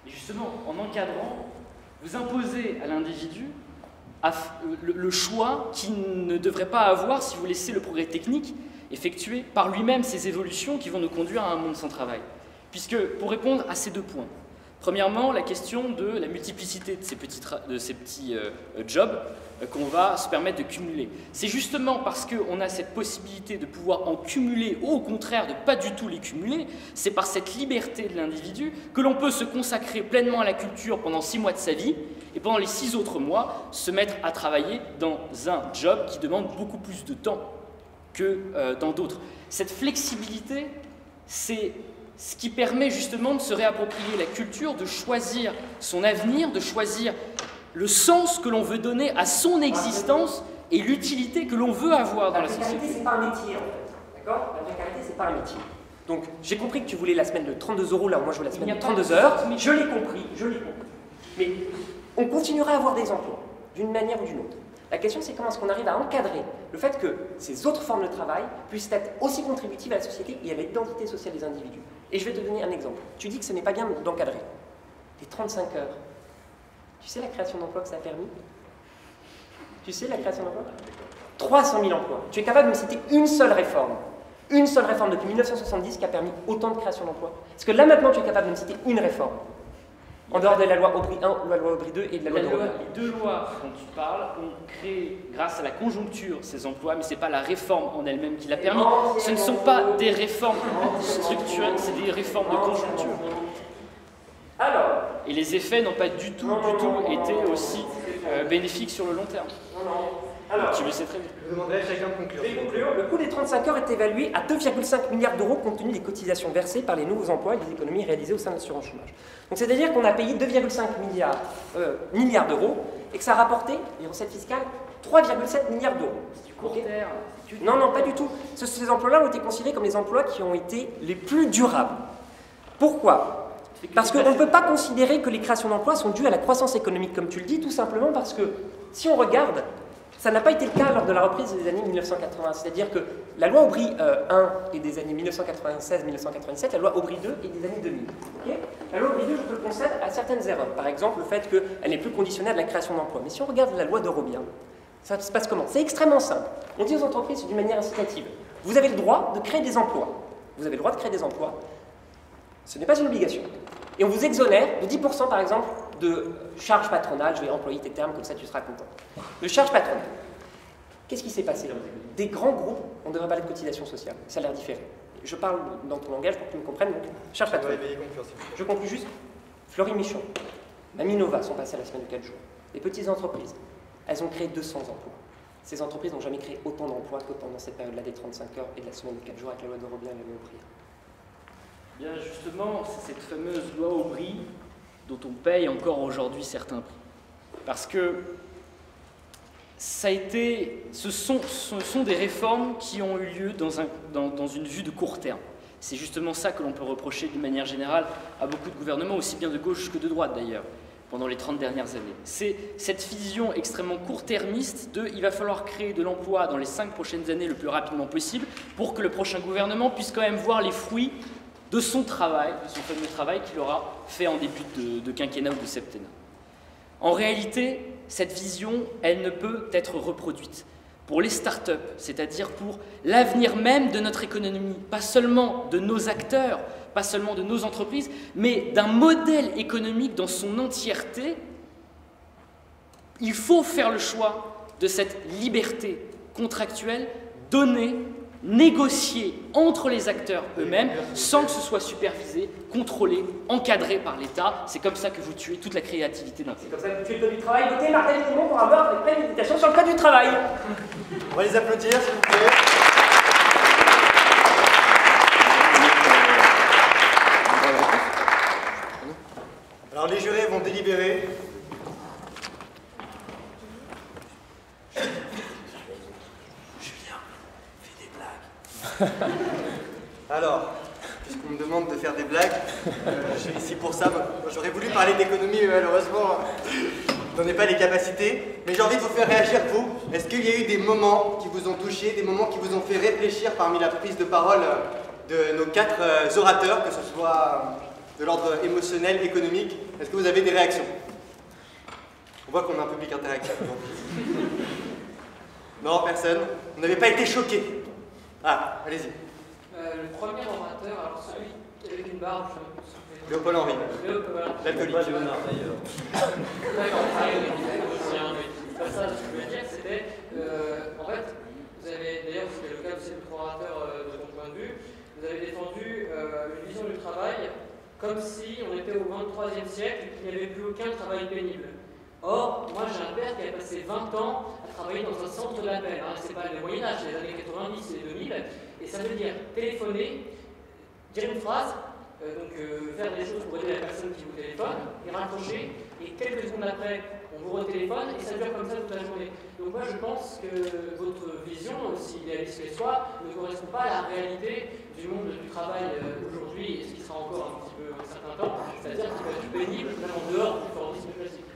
Et justement, en encadrant, vous imposez à l'individu le choix qu'il ne devrait pas avoir si vous laissez le progrès technique effectuer par lui-même ces évolutions qui vont nous conduire à un monde sans travail. Puisque, pour répondre à ces deux points, premièrement, la question de la multiplicité de ces petits jobs qu'on va se permettre de cumuler. C'est justement parce qu'on a cette possibilité de pouvoir en cumuler, ou au contraire de ne pas du tout les cumuler, c'est par cette liberté de l'individu que l'on peut se consacrer pleinement à la culture pendant 6 mois de sa vie, et pendant les 6 autres mois, se mettre à travailler dans un job qui demande beaucoup plus de temps que dans d'autres. Cette flexibilité, c'est ce qui permet justement de se réapproprier la culture, de choisir son avenir, de choisir le sens que l'on veut donner à son existence et l'utilité que l'on veut avoir dans la société. La précarité, c'est pas un métier, en fait. D'accord? La précarité, c'est pas un métier. Donc, j'ai compris que tu voulais la semaine de 32 €, là, moi je veux la semaine de 32 heures. Je l'ai compris, je l'ai compris. Mais on continuera à avoir des emplois, d'une manière ou d'une autre. La question, c'est comment est-ce qu'on arrive à encadrer le fait que ces autres formes de travail puissent être aussi contributives à la société et à l'identité sociale des individus. Et je vais te donner un exemple. Tu dis que ce n'est pas bien d'encadrer. Les 35 heures. Tu sais la création d'emplois que ça a permis? Tu sais la création d'emplois? 300 000 emplois. Tu es capable de me citer une seule réforme depuis 1970 qui a permis autant de création d'emplois? Est-ce que là maintenant tu es capable de me citer une réforme? En dehors de la loi Aubry 1, la loi Aubry 2 et de la loi de Robien. Les deux lois dont tu parles ont créé, grâce à la conjoncture, ces emplois, mais ce n'est pas la réforme en elle-même qui l'a permis. Ce ne sont pas des réformes structurelles, c'est des réformes de conjoncture. Alors, et les effets n'ont pas du tout été aussi bénéfiques sur le long terme. Alors, tu le sais très bien. Je vous demanderai à chacun de conclure. Le coût des 35 heures est évalué à 2,5 milliards d'euros compte tenu des cotisations versées par les nouveaux emplois et des économies réalisées au sein de l'assurance chômage. Donc c'est-à-dire qu'on a payé 2,5 milliards d'euros et que ça a rapporté, les recettes fiscales, 3,7 milliards d'euros. C'est du court terme. Non, non, pas du tout. Ces emplois-là ont été considérés comme les emplois qui ont été les plus durables. Pourquoi? Parce qu'on ne peut pas considérer que les créations d'emplois sont dues à la croissance économique, comme tu le dis, tout simplement parce que si on regarde, ça n'a pas été le cas lors de la reprise des années 1980. C'est-à-dire que la loi Aubry 1 est des années 1996-1997, la loi Aubry 2 est des années 2000. Okay, la loi Aubry 2, je te le concède, a certaines erreurs. Par exemple, le fait qu'elle n'est plus conditionnée à de la création d'emplois. Mais si on regarde la loi de Robien, ça se passe comment? C'est extrêmement simple. On dit aux entreprises d'une manière incitative. Vous avez le droit de créer des emplois. Vous avez le droit de créer des emplois. Ce n'est pas une obligation. Et on vous exonère de 10% par exemple de charges patronales, je vais employer tes termes, comme ça tu seras content. De charges patronales. Qu'est-ce qui s'est passé? Des grands groupes ont devrait parler de cotisation sociale, salaire différé. Je parle dans ton langage pour que tu me comprennes, donc charges patronales. Je conclue juste, Florie Michon, Maminova sont passés à la semaine de 4 jours. Les petites entreprises, elles ont créé 200 emplois. Ces entreprises n'ont jamais créé autant d'emplois que pendant cette période-là des 35 heures et de la semaine de 4 jours avec la loi de Robien et la loi Aubry. Bien justement, c'est cette fameuse loi Aubry dont on paye encore aujourd'hui certains prix. Parce que ce sont des réformes qui ont eu lieu dans une vue de court terme. C'est justement ça que l'on peut reprocher d'une manière générale à beaucoup de gouvernements, aussi bien de gauche que de droite d'ailleurs, pendant les 30 dernières années. C'est cette vision extrêmement court-termiste de « il va falloir créer de l'emploi dans les 5 prochaines années le plus rapidement possible pour que le prochain gouvernement puisse quand même voir les fruits de son travail, de son fameux travail qu'il aura fait en début de quinquennat ou de septennat ». En réalité, cette vision, elle ne peut être reproduite. Pour les startups, c'est-à-dire pour l'avenir même de notre économie, pas seulement de nos acteurs, pas seulement de nos entreprises, mais d'un modèle économique dans son entièreté, il faut faire le choix de cette liberté contractuelle donnée, négociée entre les acteurs eux-mêmes, sans que ce soit supervisé, contrôlé, encadré par l'État. C'est comme ça que vous tuez toute la créativité d'un pays. C'est comme ça que vous tuez le code du travail. Votez Martin Simon pour avoir des préméditations sur le code du travail. On va les applaudir, s'il vous plaît. Alors les jurés vont délibérer. Alors, puisqu'on me demande de faire des blagues, je suis ici pour ça. Moi, j'aurais voulu parler d'économie, mais malheureusement, je n'en ai pas les capacités. Mais j'ai envie de vous faire réagir, vous. Est-ce qu'il y a eu des moments qui vous ont touché, des moments qui vous ont fait réfléchir parmi la prise de parole de nos 4 orateurs, que ce soit de l'ordre émotionnel, économique? Est-ce que vous avez des réactions? On voit qu'on a un public interactif. Non, personne. Vous n'avez pas été choqué. Ah, allez-y. Le premier orateur, alors celui avec une barbe, je me souviens. Léopold Henry. L'alcoolique. D'accord, c'est pas ça ce que je voulais dire, c'était en fait, vous avez, d'ailleurs c'était le cas aussi de votre orateur de mon point de vue, vous avez défendu une vision du travail comme si on était au 23e siècle et qu'il n'y avait plus aucun travail pénible. Or, moi j'ai un père qui a passé 20 ans à travailler dans un centre d'appel. Hein. C'est pas le Moyen-Âge, c'est les années 90 et 2000. Et ça veut dire téléphoner, dire une phrase, faire des choses pour aider la personne qui vous téléphone, et raccrocher, et quelques secondes après, on vous retéléphone, et ça dure comme ça toute la journée. Donc moi je pense que votre vision, aussi idéaliste qu'elle soit, ne correspond pas à la réalité du monde du travail aujourd'hui, et ce qui sera encore un petit peu un certain temps, c'est-à-dire qu'il va être pénible, même en dehors du formalisme classique.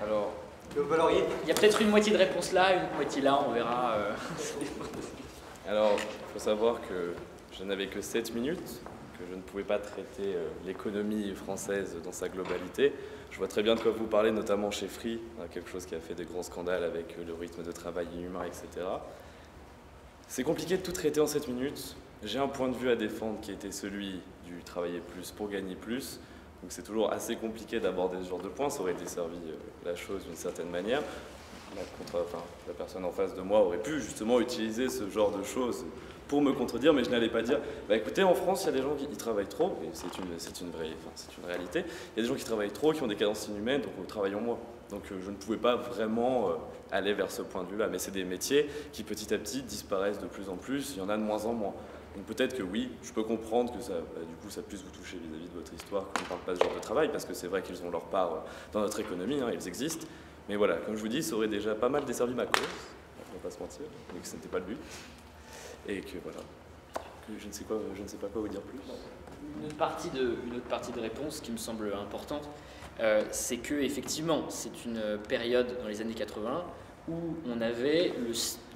Alors, il y a peut-être une moitié de réponse là, une moitié là, on verra. Alors, il faut savoir que je n'avais que 7 minutes, que je ne pouvais pas traiter l'économie française dans sa globalité. Je vois très bien de quoi vous parlez, notamment chez Free, quelque chose qui a fait des grands scandales avec le rythme de travail inhumain, etc. C'est compliqué de tout traiter en 7 minutes. J'ai un point de vue à défendre qui était celui du travailler plus pour gagner plus. Donc c'est toujours assez compliqué d'aborder ce genre de points, ça aurait desservi la chose d'une certaine manière. La personne en face de moi aurait pu justement utiliser ce genre de choses pour me contredire, mais je n'allais pas dire bah écoutez, en France, il y a des gens qui travaillent trop, et c'est une réalité, il y a des gens qui travaillent trop, qui ont des cadences inhumaines, donc travaillons moins. Donc je ne pouvais pas vraiment aller vers ce point de vue-là, mais c'est des métiers qui petit à petit disparaissent de plus en plus, il y en a de moins en moins. Donc peut-être que oui, je peux comprendre que ça, du coup, ça puisse vous toucher vis-à-vis de votre histoire, qu'on ne parle pas de ce genre de travail, parce que c'est vrai qu'ils ont leur part dans notre économie, hein, ils existent. Mais voilà, comme je vous dis, ça aurait déjà pas mal desservi ma cause, on ne va pas se mentir, mais que ce n'était pas le but. Et que voilà, que je ne sais pas quoi vous dire plus. Une autre partie de réponse qui me semble importante, c'est que effectivement, c'est une période dans les années 80 où on avait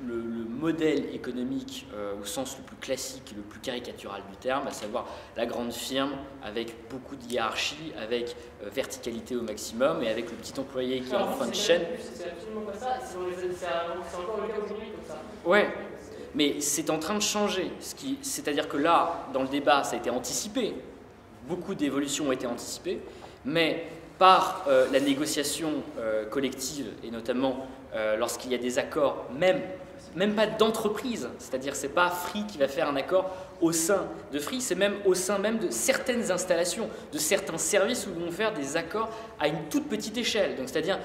le modèle économique au sens le plus classique, le plus caricatural du terme, à savoir la grande firme avec beaucoup de hiérarchie, avec verticalité au maximum et avec le petit employé qui est en fin de chaîne. C'est absolument pas ça, c'est encore le cas aujourd'hui comme ça. Ouais, mais c'est en train de changer, c'est-à-dire que là, dans le débat, ça a été anticipé, beaucoup d'évolutions ont été anticipées, mais par la négociation collective et notamment lorsqu'il y a des accords, même pas d'entreprise, c'est-à-dire c'est pas Free qui va faire un accord au sein de Free, c'est même au sein même de certaines installations, de certains services où ils vont faire des accords à une toute petite échelle, donc c'est-à-dire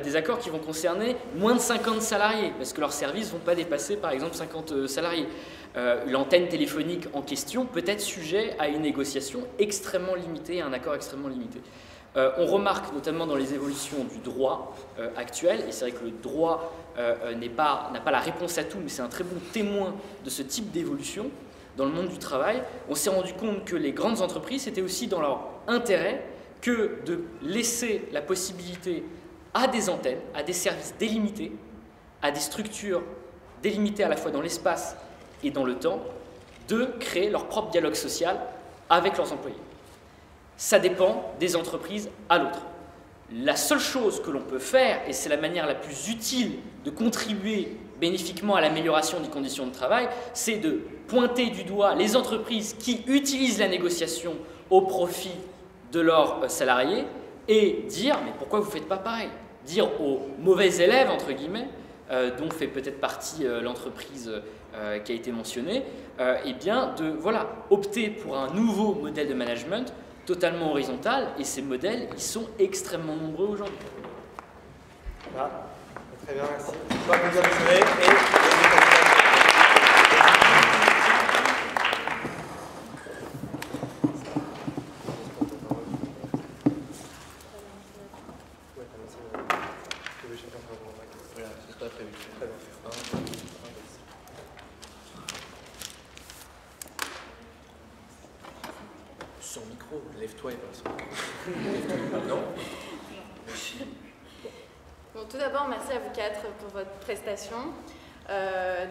des accords qui vont concerner moins de 50 salariés, parce que leurs services ne vont pas dépasser par exemple 50 salariés. L'antenne téléphonique en question peut être sujet à une négociation extrêmement limitée, à un accord extrêmement limité. On remarque notamment dans les évolutions du droit actuel, et c'est vrai que le droit n'a pas la réponse à tout, mais c'est un très bon témoin de ce type d'évolution dans le monde du travail. On s'est rendu compte que les grandes entreprises, c'était aussi dans leur intérêt que de laisser la possibilité à des antennes, à des services délimités, à des structures délimitées à la fois dans l'espace et dans le temps, de créer leur propre dialogue social avec leurs employés. Ça dépend des entreprises à l'autre. La seule chose que l'on peut faire, et c'est la manière la plus utile de contribuer bénéfiquement à l'amélioration des conditions de travail, c'est de pointer du doigt les entreprises qui utilisent la négociation au profit de leurs salariés et dire « mais pourquoi vous ne faites pas pareil ?» Dire aux mauvais élèves, entre guillemets, dont fait peut-être partie l'entreprise qui a été mentionnée, eh bien de opter pour un nouveau modèle de management totalement horizontal, et ces modèles, ils sont extrêmement nombreux aujourd'hui. Voilà. Très bien, merci. On va applaudir le soleil Sans micro, lève-toi et passe. Non. Bon, tout d'abord, merci à vous quatre pour votre prestation.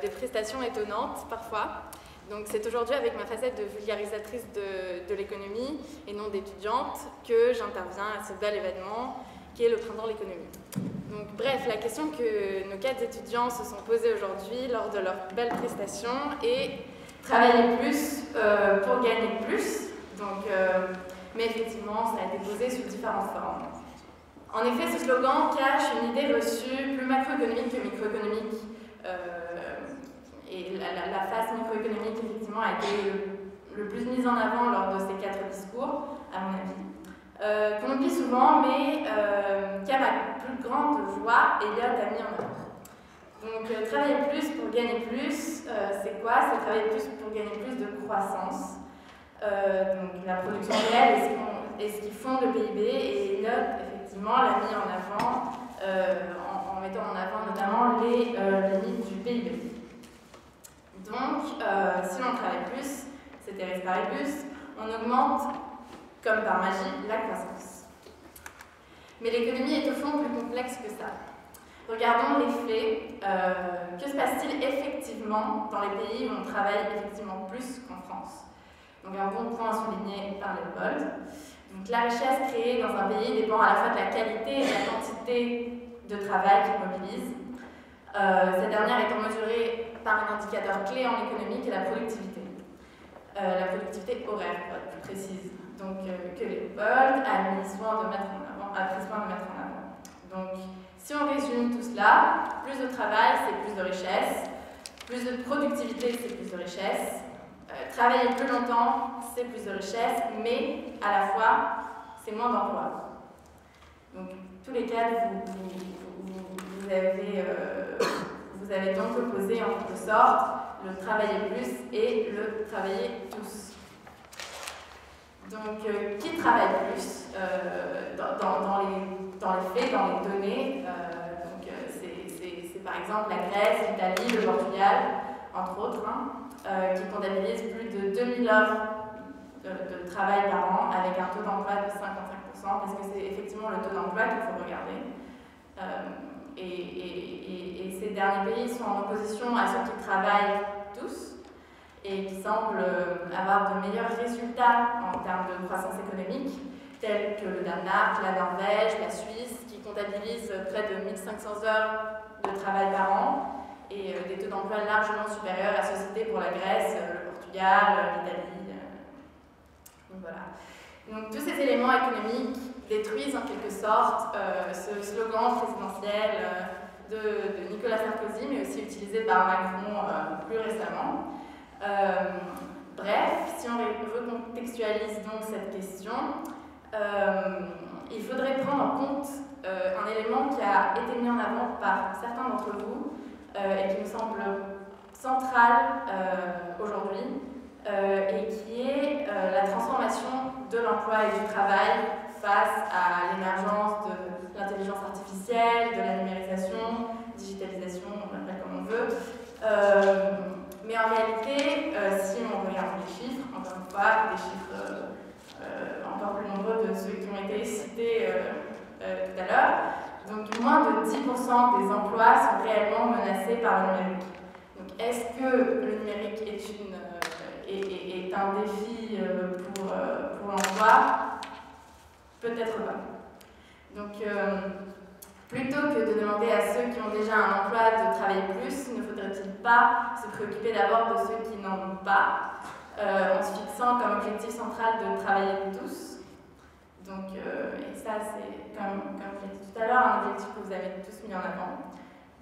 Des prestations étonnantes parfois. Donc c'est aujourd'hui avec ma facette de vulgarisatrice de l'économie et non d'étudiante que j'interviens à ce bel événement qui est le Printemps de l'économie. Donc bref, la question que nos quatre étudiants se sont posées aujourd'hui lors de leur belle prestation est travailler plus pour gagner plus. Donc, mais effectivement, ça a été posé sous différentes formes. En effet, ce slogan cache une idée reçue plus macroéconomique que microéconomique. Et la face microéconomique, effectivement, a été le plus mise en avant lors de ces 4 discours, à mon avis. Qu'on oublie souvent, mais qu'à ma plus grande joie, Elliott a mis en avant. Donc, travailler plus pour gagner plus, c'est quoi? C'est travailler plus pour gagner plus de croissance. Donc la production réelle est ce qui fonde le PIB, et Elliott, effectivement, l'a mis en avant en mettant en avant notamment les limites du PIB. Donc, si l'on travaille plus, c'est Thérèse Paribus, on augmente, comme par magie, la croissance. Mais l'économie est au fond plus complexe que ça. Regardons les faits. Que se passe-t-il effectivement dans les pays où on travaille effectivement plus qu'en France? Donc un bon point souligné par Leopold. Donc la richesse créée dans un pays dépend à la fois de la qualité et de la quantité de travail qu'il mobilise. Cette dernière étant mesurée par un indicateur clé en économie qui est la productivité. La productivité horaire, pour être plus précise. Donc que Leopold a mis soin de mettre en avant, a pris soin de mettre en avant. Donc si on résume tout cela, plus de travail c'est plus de richesse, plus de productivité c'est plus de richesse. Travailler plus longtemps, c'est plus de richesse, mais à la fois, c'est moins d'emplois. Donc, tous les cas, vous avez donc opposé en quelque sorte le travailler plus et le travailler tous. Donc, qui travaille plus dans les faits, dans les données, c'est par exemple la Grèce, l'Italie, le Portugal, entre autres, qui comptabilisent plus de 2000 heures de travail par an avec un taux d'emploi de 55%, parce que c'est effectivement le taux d'emploi qu'il faut regarder. Et ces derniers pays sont en opposition à ceux qui travaillent tous et qui semblent avoir de meilleurs résultats en termes de croissance économique, tels que le Danemark, la Norvège, la Suisse, qui comptabilisent près de 1500 heures de travail par an, et des taux d'emploi largement supérieurs à ceux cités pour la Grèce, le Portugal, l'Italie. Donc voilà. Donc tous ces éléments économiques détruisent en quelque sorte ce slogan présidentiel de Nicolas Sarkozy, mais aussi utilisé par Macron plus récemment. Bref, si on recontextualise donc cette question, il faudrait prendre en compte un élément qui a été mis en avant par certains d'entre vous, et qui me semble centrale aujourd'hui, et qui est la transformation de l'emploi et du travail face à l'émergence de l'intelligence artificielle, de la numérisation, digitalisation, on l'appelle comme on veut. Mais en réalité, si on regarde les chiffres, encore une fois, des chiffres encore plus nombreux de ceux qui ont été cités tout à l'heure, donc moins de 10% des emplois sont réellement menacés par le numérique. Donc est-ce que le numérique est un défi pour l'emploi? Peut-être pas. Donc plutôt que de demander à ceux qui ont déjà un emploi de travailler plus, ne faudrait-il pas se préoccuper d'abord de ceux qui n'en ont pas, en se fixant comme objectif central de travailler tous? Donc, et ça, c'est, comme je l'ai dit tout à l'heure, un objectif que vous avez tous mis en avant.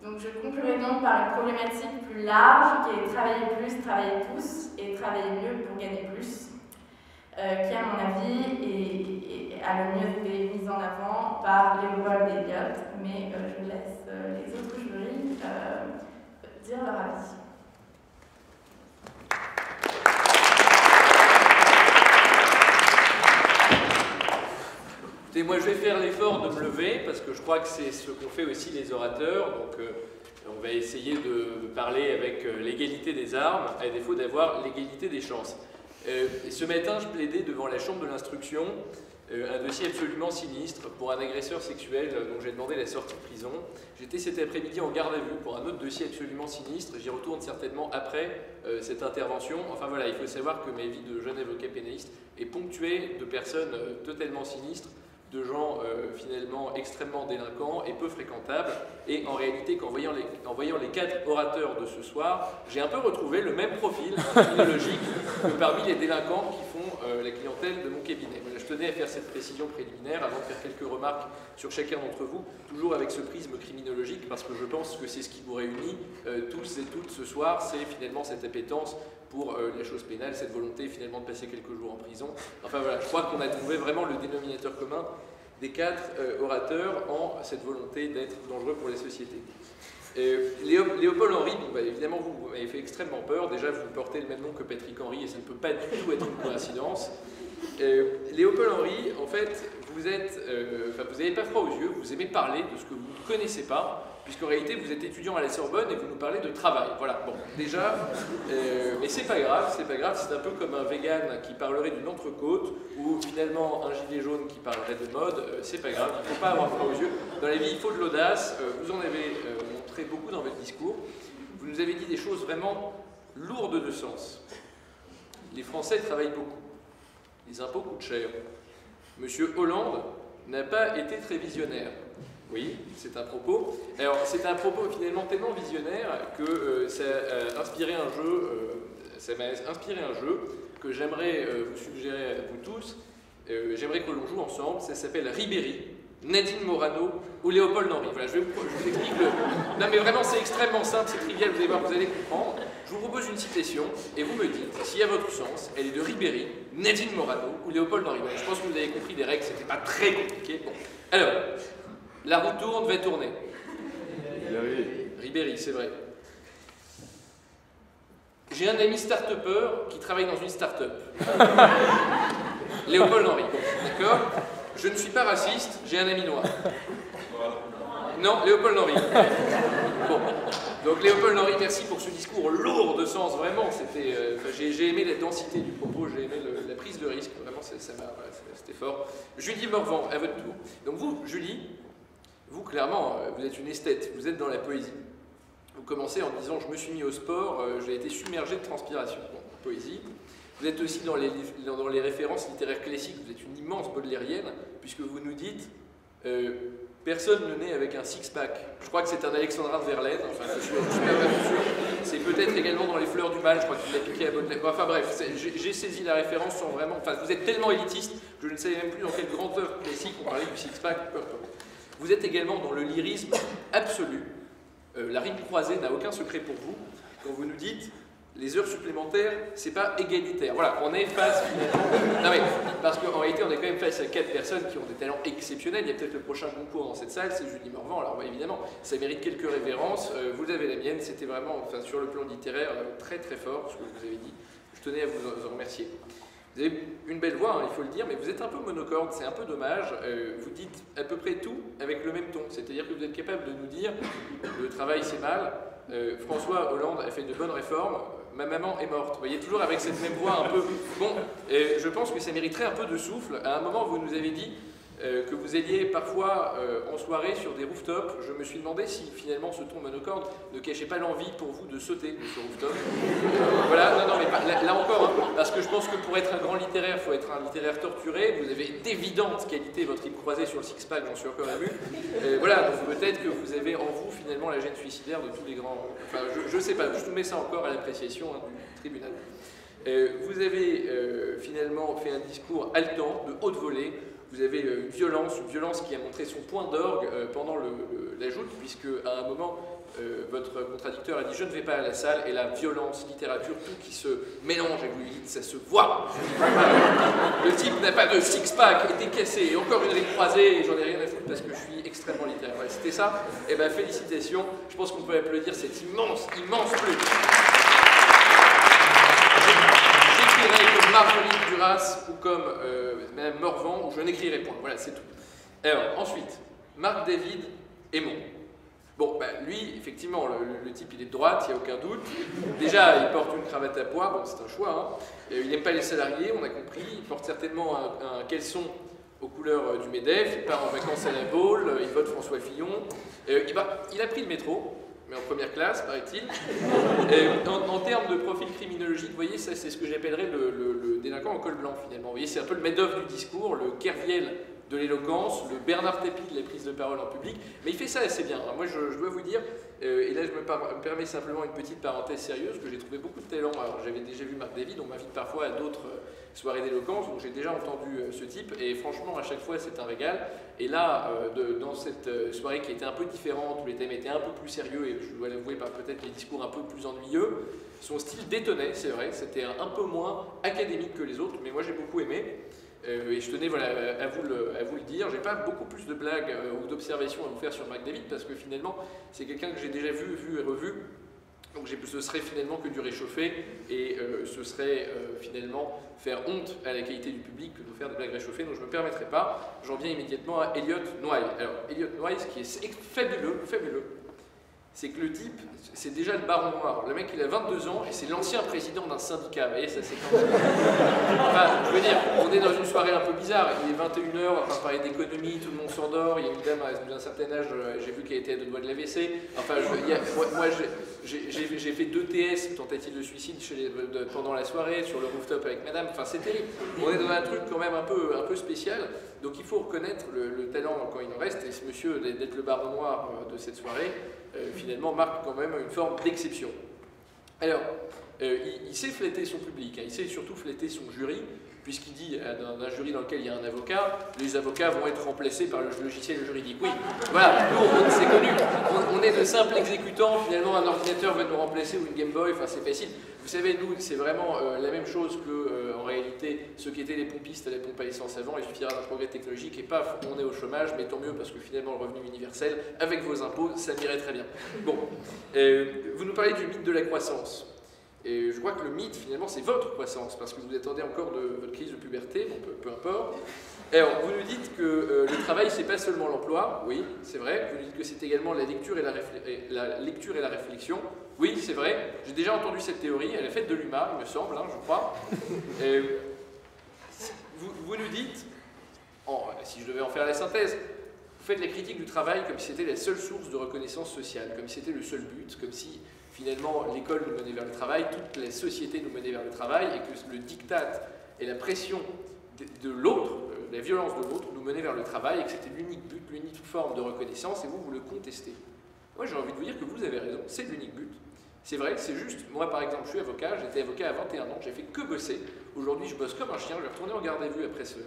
Donc, je conclurai donc par une problématique plus large, qui est travailler plus, travailler tous, et travailler mieux pour gagner plus, qui, à mon avis, a le mieux été mise en avant par Léopold et Elliott, mais je laisse les autres jurys dire leur avis. Et moi, je vais faire l'effort de me lever, parce que je crois que c'est ce qu'ont fait aussi les orateurs. Donc, on va essayer de parler avec l'égalité des armes, à défaut d'avoir l'égalité des chances. Et ce matin, je plaidais devant la chambre de l'instruction un dossier absolument sinistre pour un agresseur sexuel dont j'ai demandé la sortie de prison. J'étais cet après-midi en garde à vue pour un autre dossier absolument sinistre. J'y retourne certainement après cette intervention. Enfin voilà, il faut savoir que ma vie de jeune avocat pénaliste est ponctuée de personnes totalement sinistres, de gens finalement extrêmement délinquants et peu fréquentables. Et en réalité, qu'en voyant les 4 orateurs de ce soir, j'ai un peu retrouvé le même profil criminologique que parmi les délinquants qui font la clientèle de mon cabinet. Voilà, je tenais à faire cette précision préliminaire avant de faire quelques remarques sur chacun d'entre vous, toujours avec ce prisme criminologique, parce que je pense que c'est ce qui vous réunit tous et toutes ce soir, c'est finalement cette appétence pour la chose pénale, cette volonté finalement de passer quelques jours en prison. Enfin voilà, je crois qu'on a trouvé vraiment le dénominateur commun des 4 orateurs en cette volonté d'être dangereux pour les sociétés. Léopold Henry, bon, bah, évidemment vous m'avez fait extrêmement peur, déjà vous portez le même nom que Patrick Henry et ça ne peut pas du tout être une coïncidence. Léopold Henry, en fait, vous n'avez pas froid aux yeux, vous aimez parler de ce que vous ne connaissez pas, puisqu'en réalité vous êtes étudiant à la Sorbonne et vous nous parlez de travail. Voilà, bon, déjà, mais c'est pas grave, c'est un peu comme un vegan qui parlerait d'une entrecôte, ou finalement un gilet jaune qui parlerait de mode, c'est pas grave, il ne faut pas avoir froid aux yeux. Dans la vie, il faut de l'audace, vous en avez montré beaucoup dans votre discours, vous nous avez dit des choses vraiment lourdes de sens. Les Français travaillent beaucoup, les impôts coûtent cher. Monsieur Hollande n'a pas été très visionnaire. Oui, c'est un propos. Alors, c'est un propos finalement tellement visionnaire que ça m'a inspiré un jeu que j'aimerais vous suggérer à vous tous. J'aimerais que l'on joue ensemble. Ça s'appelle Ribéry, Nadine Morano ou Léopold Henry. Voilà, je vous explique le... Non mais vraiment, c'est extrêmement simple, c'est trivial, vous allez voir, vous allez comprendre. Je vous propose une citation et vous me dites si à votre sens, elle est de Ribéry, Nadine Morano ou Léopold Henry. Voilà, je pense que vous avez compris les règles, c'était pas très compliqué. Bon. Alors... La roue tourne, va tourner. Ribéry, c'est vrai. J'ai un ami start-upper qui travaille dans une start-up. Léopold Henry, d'accord? Je ne suis pas raciste, j'ai un ami noir. Non, Léopold Henry. Bon. Donc Léopold Henry, merci pour ce discours lourd de sens, vraiment. J'ai aimé la densité du propos, j'ai aimé la prise de risque, vraiment, c'était fort. Julie Morvan, à votre tour. Donc vous, Julie, vous, clairement, vous êtes une esthète, vous êtes dans la poésie. Vous commencez en disant « je me suis mis au sport, j'ai été submergé de transpiration ». Bon, poésie. Vous êtes aussi dans les références littéraires classiques, vous êtes une immense baudelairienne, puisque vous nous dites « personne ne naît avec un six-pack ». Je crois que c'est un alexandrin de Verlaine, enfin je suis pas vraiment sûr. C'est peut-être également dans Les Fleurs du Mal, je crois qu'il l'a piqué à Baudelaire. Enfin bref, j'ai saisi la référence sans vraiment... Enfin, vous êtes tellement élitiste que je ne savais même plus dans quelle grande œuvre classique on parlait du six-pack. Vous êtes également dans le lyrisme absolu. La rime croisée n'a aucun secret pour vous. Quand vous nous dites les heures supplémentaires, c'est pas égalitaire. Voilà, on est face... Non mais, parce qu'en réalité, on est quand même face à 4 personnes qui ont des talents exceptionnels. Il y a peut-être le prochain concours dans cette salle, c'est Julie Morvan. Alors bah, évidemment, ça mérite quelques révérences. Vous avez la mienne, c'était vraiment, enfin, sur le plan littéraire, très très fort, ce que vous avez dit. Je tenais à vous en remercier. Vous avez une belle voix, hein, il faut le dire, mais vous êtes un peu monocorde, c'est un peu dommage. Vous dites à peu près tout avec le même ton, c'est-à-dire que vous êtes capable de nous dire le travail c'est mal, François Hollande a fait de bonnes réformes, ma maman est morte. Vous voyez, toujours avec cette même voix un peu... Bon, je pense que ça mériterait un peu de souffle. À un moment, vous nous avez dit que vous alliez parfois en soirée sur des rooftops. Je me suis demandé si finalement ce ton monocorde ne cachait pas l'envie pour vous de sauter de ce rooftop. Voilà, non, mais là encore, hein, parce que je pense que pour être un grand littéraire, il faut être un littéraire torturé. Vous avez d'évidentes qualités, votre livre croisé sur le six-pack, j'en suis encore ému. Voilà, donc peut-être que vous avez en vous finalement la gêne suicidaire de tous les grands... Enfin, je sais pas, je soumets ça encore à l'appréciation hein, du tribunal. Vous avez finalement fait un discours haletant, de haute volée. Vous avez une violence qui a montré son point d'orgue pendant la joute, puisque à un moment, votre contradicteur a dit « je ne vais pas à la salle », et la violence, littérature, tout qui se mélange, et vous lui dites « ça se voit ». Le type n'a pas de six-pack, était cassé, et encore une ride croisée, et j'en ai rien à foutre parce que je suis extrêmement littéraire. Ouais, c'était ça, et bien félicitations, je pense qu'on peut applaudir cet immense, immense plume. Comme Marguerite Duras ou comme Madame Morvan, où je n'écrirai point. Voilà, c'est tout. Alors, ensuite, Marc David Aymon. Bon, bah, lui, effectivement, le type, il est de droite, il n'y a aucun doute. Déjà, il porte une cravate à pois, bon, c'est un choix. Hein. Il n'aime pas les salariés, on a compris. Il porte certainement un caleçon aux couleurs du MEDEF, il part en vacances à la Baule, il vote François Fillon. Il a pris le métro. Mais en première classe, paraît-il. En termes de profil criminologique, vous voyez, ça c'est ce que j'appellerais le délinquant en col blanc, finalement. Vous voyez, c'est un peu le Madoff du discours, le Kerviel de l'éloquence, le Bernard Tapie de la prise de parole en public. Mais il fait ça assez bien. Alors moi, je dois vous dire, et là je me permets simplement une petite parenthèse sérieuse, que j'ai trouvé beaucoup de talent. Alors j'avais déjà vu Marc David, on m'invite parfois à d'autres soirées d'éloquence, donc j'ai déjà entendu ce type, et franchement, à chaque fois, c'est un régal. Et là, dans cette soirée qui était un peu différente, où les thèmes étaient un peu plus sérieux, et je dois l'avouer, par peut-être les discours un peu plus ennuyeux, son style détonnait, c'est vrai, c'était un peu moins académique que les autres, mais moi j'ai beaucoup aimé. Et je tenais voilà, à vous le dire, j'ai pas beaucoup plus de blagues ou d'observations à vous faire sur Marc David, parce que finalement, c'est quelqu'un que j'ai déjà vu et revu. Donc ce serait finalement que du réchauffé, et ce serait finalement faire honte à la qualité du public que de faire des blagues réchauffées, donc je ne me permettrai pas. J'en viens immédiatement à Elliot Noailles. Alors, Elliot Noailles, ce qui est fabuleux, c'est que le type, c'est déjà le baron noir. Le mec, il a 22 ans, et c'est l'ancien président d'un syndicat. Vous voyez, ça c'est quand même... Enfin, je veux dire, on est dans une soirée un peu bizarre. Il est 21h, on va parler d'économie, tout le monde s'endort. Il y a une dame d'un certain âge, j'ai vu qu'elle était à deux doigts de la WC. Enfin, moi, j'ai fait 2 TS, tentative de suicide pendant la soirée, sur le rooftop avec madame. Enfin, c'est terrible. On est dans un truc quand même un peu spécial. Donc il faut reconnaître le talent quand il en reste. Et ce monsieur, d'être le baron noir de cette soirée, finalement marque quand même une forme d'exception. Alors, il sait flatter son public, hein, il sait surtout flatter son jury, puisqu'il dit d'un jury dans lequel il y a un avocat, les avocats vont être remplacés par le logiciel juridique. Oui, voilà, nous, c'est connu, on est de simples exécutants, finalement un ordinateur va nous remplacer ou une Game Boy, enfin c'est facile. Vous savez, nous, c'est vraiment la même chose que, en réalité, ceux qui étaient les pompistes à la pompe à essence avant, il suffira d'un progrès technologique et paf, on est au chômage, mais tant mieux parce que finalement le revenu universel, avec vos impôts, ça m'irait très bien. Bon, vous nous parlez du mythe de la croissance. Et je crois que le mythe, finalement, c'est votre croissance, parce que vous attendez encore de votre crise de puberté, bon, peu importe. Alors, vous nous dites que le travail, c'est pas seulement l'emploi, oui, c'est vrai. Vous nous dites que c'est également la lecture et la réflexion. Oui, c'est vrai. J'ai déjà entendu cette théorie, elle est faite de l'UMA, il me semble, hein, je crois. Vous nous dites, si je devais en faire la synthèse, vous faites la critique du travail comme si c'était la seule source de reconnaissance sociale, comme si c'était le seul but, comme si finalement l'école nous menait vers le travail, toute la société nous menait vers le travail, et que le diktat et la pression de l'autre, la violence de l'autre, nous menait vers le travail, et que c'était l'unique but, l'unique forme de reconnaissance, et vous le contestez. Moi j'ai envie de vous dire que vous avez raison, c'est l'unique but. C'est vrai, c'est juste, moi par exemple je suis avocat, j'étais avocat à 21 ans, j'ai fait que bosser. Aujourd'hui je bosse comme un chien, je vais retourner en garde à vue après ce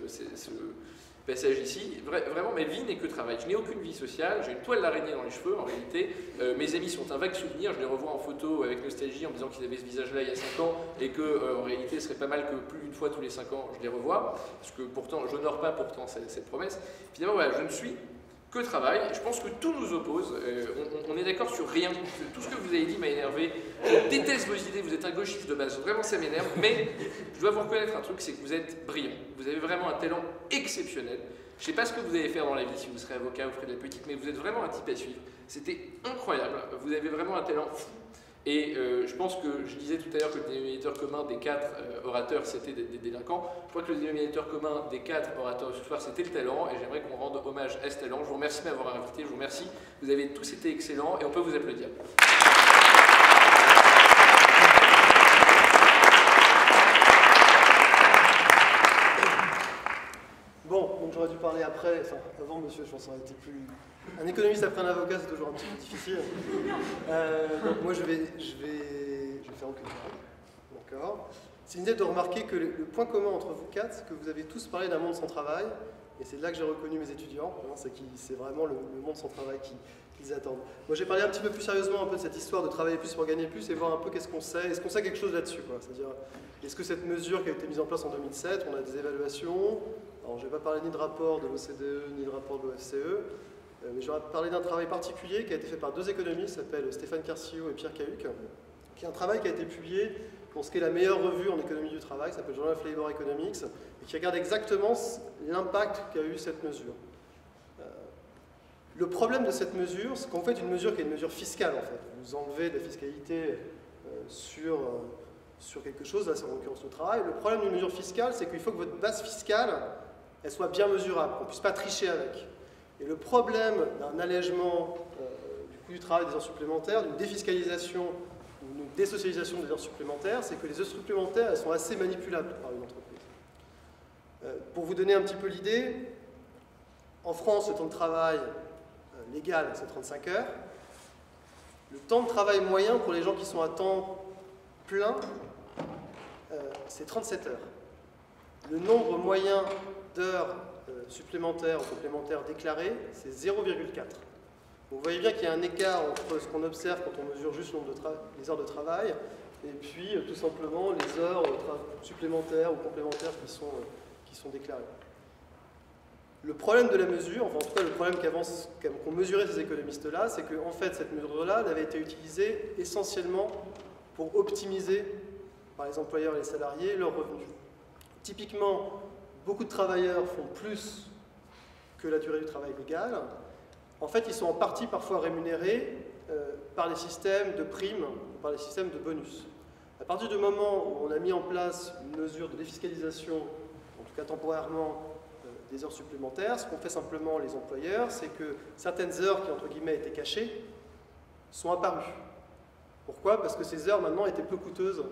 passage ici. Vraiment ma vie n'est que travail, je n'ai aucune vie sociale, j'ai une toile d'araignée dans les cheveux en réalité. Mes amis sont un vague souvenir, je les revois en photo avec nostalgie en me disant qu'ils avaient ce visage-là il y a 5 ans et que en réalité ce serait pas mal que plus d'une fois tous les 5 ans je les revois, parce que pourtant, j'honore pas pourtant cette promesse. Finalement voilà, je ne suis que travail. Je pense que tout nous oppose. On est d'accord sur rien. Tout ce que vous avez dit m'a énervé. Je déteste vos idées. Vous êtes un gauchiste de base. Vraiment, ça m'énerve. Mais je dois vous reconnaître un truc, c'est que vous êtes brillant. Vous avez vraiment un talent exceptionnel. Je ne sais pas ce que vous allez faire dans la vie si vous serez avocat ou ferez de la politique, mais vous êtes vraiment un type à suivre. C'était incroyable. Vous avez vraiment un talent fou. Et je pense que, je disais tout à l'heure que le dénominateur commun des 4 orateurs, c'était des délinquants. Je crois que le dénominateur commun des 4 orateurs ce soir, c'était le talent. Et j'aimerais qu'on rende hommage à ce talent. Je vous remercie de m'avoir invité. Je vous remercie. Vous avez tous été excellents et on peut vous applaudir. Bon, donc j'aurais dû parler après, enfin avant monsieur, je pense que ça aurait été plus... Un économiste après un avocat, c'est toujours un petit peu difficile. Donc moi je vais faire aucune parole. D'accord. C'est une idée de remarquer que le point commun entre vous 4, c'est que vous avez tous parlé d'un monde sans travail, et c'est là que j'ai reconnu mes étudiants, c'est vraiment le monde sans travail qu'ils attendent. Moi j'ai parlé un petit peu plus sérieusement un peu de cette histoire de travailler plus pour gagner plus et voir un peu qu'est-ce qu'on sait, est-ce qu'on sait quelque chose là-dessus, c'est-à-dire, est-ce que cette mesure qui a été mise en place en 2007, on a des évaluations. Alors, je ne vais pas parler ni de rapport de l'OCDE, ni de rapport de l'OFCE, mais je vais parler d'un travail particulier qui a été fait par 2 économistes, qui s'appellent Stéphane Carcio et Pierre Cahuc, qui est un travail qui a été publié dans ce qui est la meilleure revue en économie du travail, qui s'appelle Journal of Labour Economics, et qui regarde exactement l'impact qu'a eu cette mesure. Le problème de cette mesure, c'est qu'en fait, une mesure qui est une mesure fiscale, en fait. Vous enlevez de la fiscalité sur quelque chose, là c'est en l'occurrence le travail. Le problème d'une mesure fiscale, c'est qu'il faut que votre base fiscale elle soit bien mesurable, qu'on ne puisse pas tricher avec. Et le problème d'un allègement du coût du travail des heures supplémentaires, d'une défiscalisation ou d'une désocialisation des heures supplémentaires, c'est que les heures supplémentaires, elles sont assez manipulables par une entreprise. Pour vous donner un petit peu l'idée, en France, le temps de travail légal, c'est 35 heures. Le temps de travail moyen pour les gens qui sont à temps plein, c'est 37 heures. Le nombre moyen d'heures supplémentaires ou complémentaires déclarées, c'est 0,4. Vous voyez bien qu'il y a un écart entre ce qu'on observe quand on mesure juste les heures de travail et puis tout simplement les heures supplémentaires ou complémentaires qui sont déclarées. Le problème de la mesure, enfin en tout cas le problème qu'ont mesuré ces économistes-là, c'est qu'en fait cette mesure-là avait été utilisée essentiellement pour optimiser par les employeurs et les salariés leurs revenus. Typiquement, beaucoup de travailleurs font plus que la durée du travail légal. En fait, ils sont en partie parfois rémunérés par les systèmes de primes ou par les systèmes de bonus. À partir du moment où on a mis en place une mesure de défiscalisation, en tout cas temporairement, des heures supplémentaires, ce qu'ont fait simplement les employeurs, c'est que certaines heures qui, entre guillemets, étaient cachées, sont apparues. Pourquoi? Parce que ces heures, maintenant, étaient peu coûteuses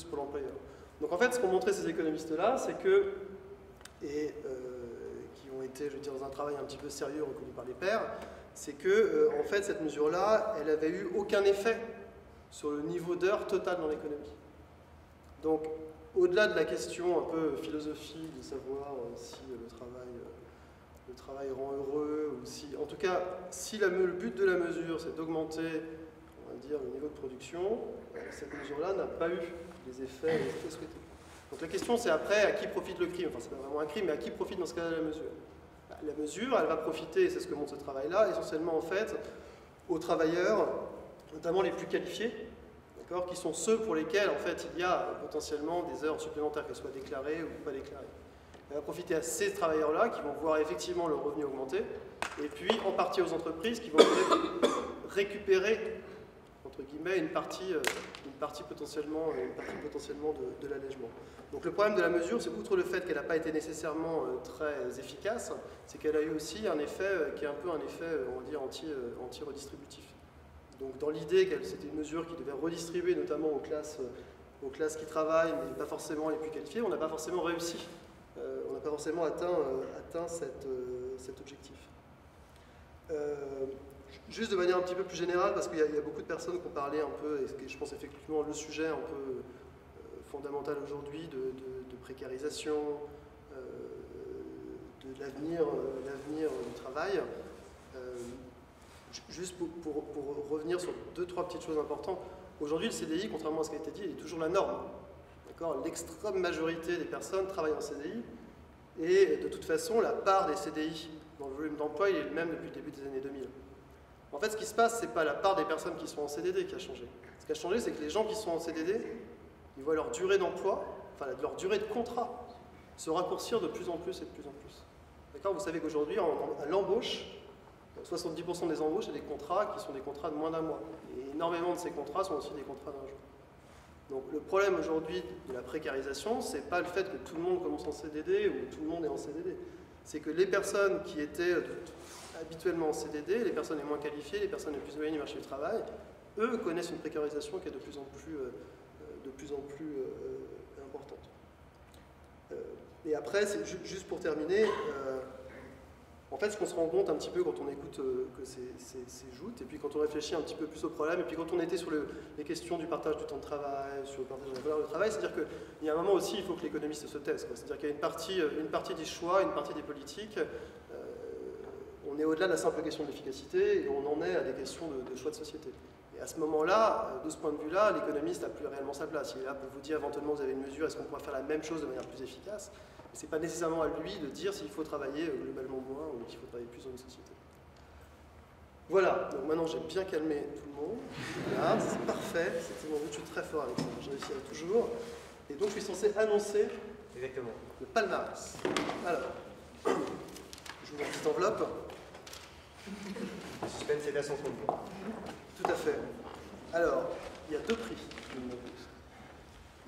pour l'employeur. Donc en fait, ce qu'ont montré ces économistes-là, c'est que, et qui ont été, je veux dire, dans un travail un petit peu sérieux reconnu par les pairs, c'est que, en fait, cette mesure-là, elle n'avait eu aucun effet sur le niveau d'heures total dans l'économie. Donc, au-delà de la question un peu philosophique de savoir si le travail rend heureux, ou si, en tout cas, si le but de la mesure, c'est d'augmenter, on va dire, le niveau de production, cette mesure-là n'a pas eu les effets souhaités. Donc la question, c'est après, à qui profite le crime? Enfin, c'est pas vraiment un crime, mais à qui profite dans ce cas-là la mesure? La mesure, elle va profiter, et c'est ce que montre ce travail-là, essentiellement, en fait, aux travailleurs, notamment les plus qualifiés, qui sont ceux pour lesquels, en fait, il y a potentiellement des heures supplémentaires, qu'elles soient déclarées ou pas déclarées. Elle va profiter à ces travailleurs-là qui vont voir effectivement leur revenu augmenter, et puis en partie aux entreprises qui vont récupérer, entre guillemets, une partie potentiellement de l'allègement. Donc le problème de la mesure, c'est outre le fait qu'elle n'a pas été nécessairement très efficace, c'est qu'elle a eu aussi un effet qui est un peu un effet, on va dire, anti-redistributif. Donc dans l'idée que c'était une mesure qui devait redistribuer notamment aux classes qui travaillent, mais pas forcément les plus qualifiées, on n'a pas forcément réussi. On n'a pas forcément atteint cet objectif. Juste de manière un petit peu plus générale, parce qu'il y a beaucoup de personnes qui ont parlé un peu, et je pense effectivement le sujet un peu fondamental aujourd'hui, de précarisation, de l'avenir du travail. Juste pour revenir sur 2-3 petites choses importantes, aujourd'hui le CDI, contrairement à ce qui a été dit, il est toujours la norme. L'extrême majorité des personnes travaillent en CDI, et de toute façon la part des CDI dans le volume d'emploi, il est le même depuis le début des années 2000. En fait, ce qui se passe, c'est pas la part des personnes qui sont en CDD qui a changé. Ce qui a changé, c'est que les gens qui sont en CDD, ils voient leur durée d'emploi, enfin leur durée de contrat, se raccourcir de plus en plus et de plus en plus. D'accord ? Vous savez qu'aujourd'hui, à l'embauche, 70% des embauches, c'est des contrats qui sont des contrats de moins d'un mois. Et énormément de ces contrats sont aussi des contrats d'un jour. Donc le problème aujourd'hui de la précarisation, c'est pas le fait que tout le monde commence en CDD ou tout le monde est en CDD. C'est que les personnes qui étaient habituellement en CDD, les personnes les moins qualifiées, les personnes les plus éloignées du marché du travail, eux connaissent une précarisation qui est de plus en plus importante. Et après, c'est juste pour terminer, en fait, ce qu'on se rend compte un petit peu quand on écoute que ces joutes, et puis quand on réfléchit un petit peu plus au problème, et puis quand on était sur les questions du partage du temps de travail, sur le partage de la valeur du travail, c'est-à-dire qu'il y a un moment aussi, il faut que l'économiste se taise. C'est-à-dire qu'il y a une partie des choix, une partie des politiques, on est au-delà de la simple question de l'efficacité, et on en est à des questions de choix de société. Et à ce moment-là, de ce point de vue-là, l'économiste n'a plus réellement sa place. Il est là pour vous dire, éventuellement, vous avez une mesure, est-ce qu'on pourrait faire la même chose de manière plus efficace? Ce n'est pas nécessairement à lui de dire s'il faut travailler globalement moins ou qu'il faut travailler plus dans une société. Voilà, donc maintenant j'ai bien calmé tout le monde. Voilà, c'est parfait, c'était mon but, je suis très fort avec ça, je réussirai toujours. Et donc je suis censé annoncer Exactement. le palmarès. Alors, je vous mets une petite enveloppe. Le suspense est à son comble. Tout à fait. Alors, il y a deux prix.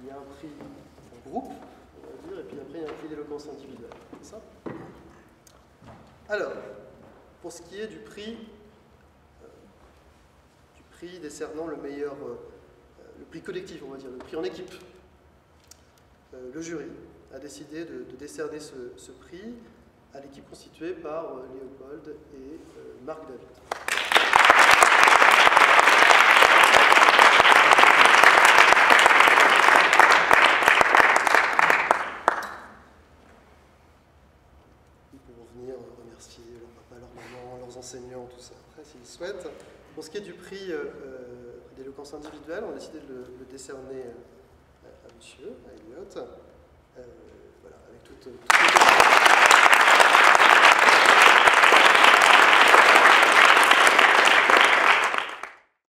Il y a un prix en groupe, on va dire, et puis après il y a un prix d'éloquence individuelle. C'est ça ? Alors, pour ce qui est du prix décernant le meilleur, le prix collectif, on va dire, le prix en équipe, le jury a décidé de décerner ce prix à l'équipe constituée par Léopold et Marc David. Remercier leur papa, leur maman, leurs enseignants, tout ça, après s'ils souhaitent. Pour ce qui est du prix d'éloquence individuelle, on a décidé de le décerner à monsieur, à Elliot, voilà, avec toutes les...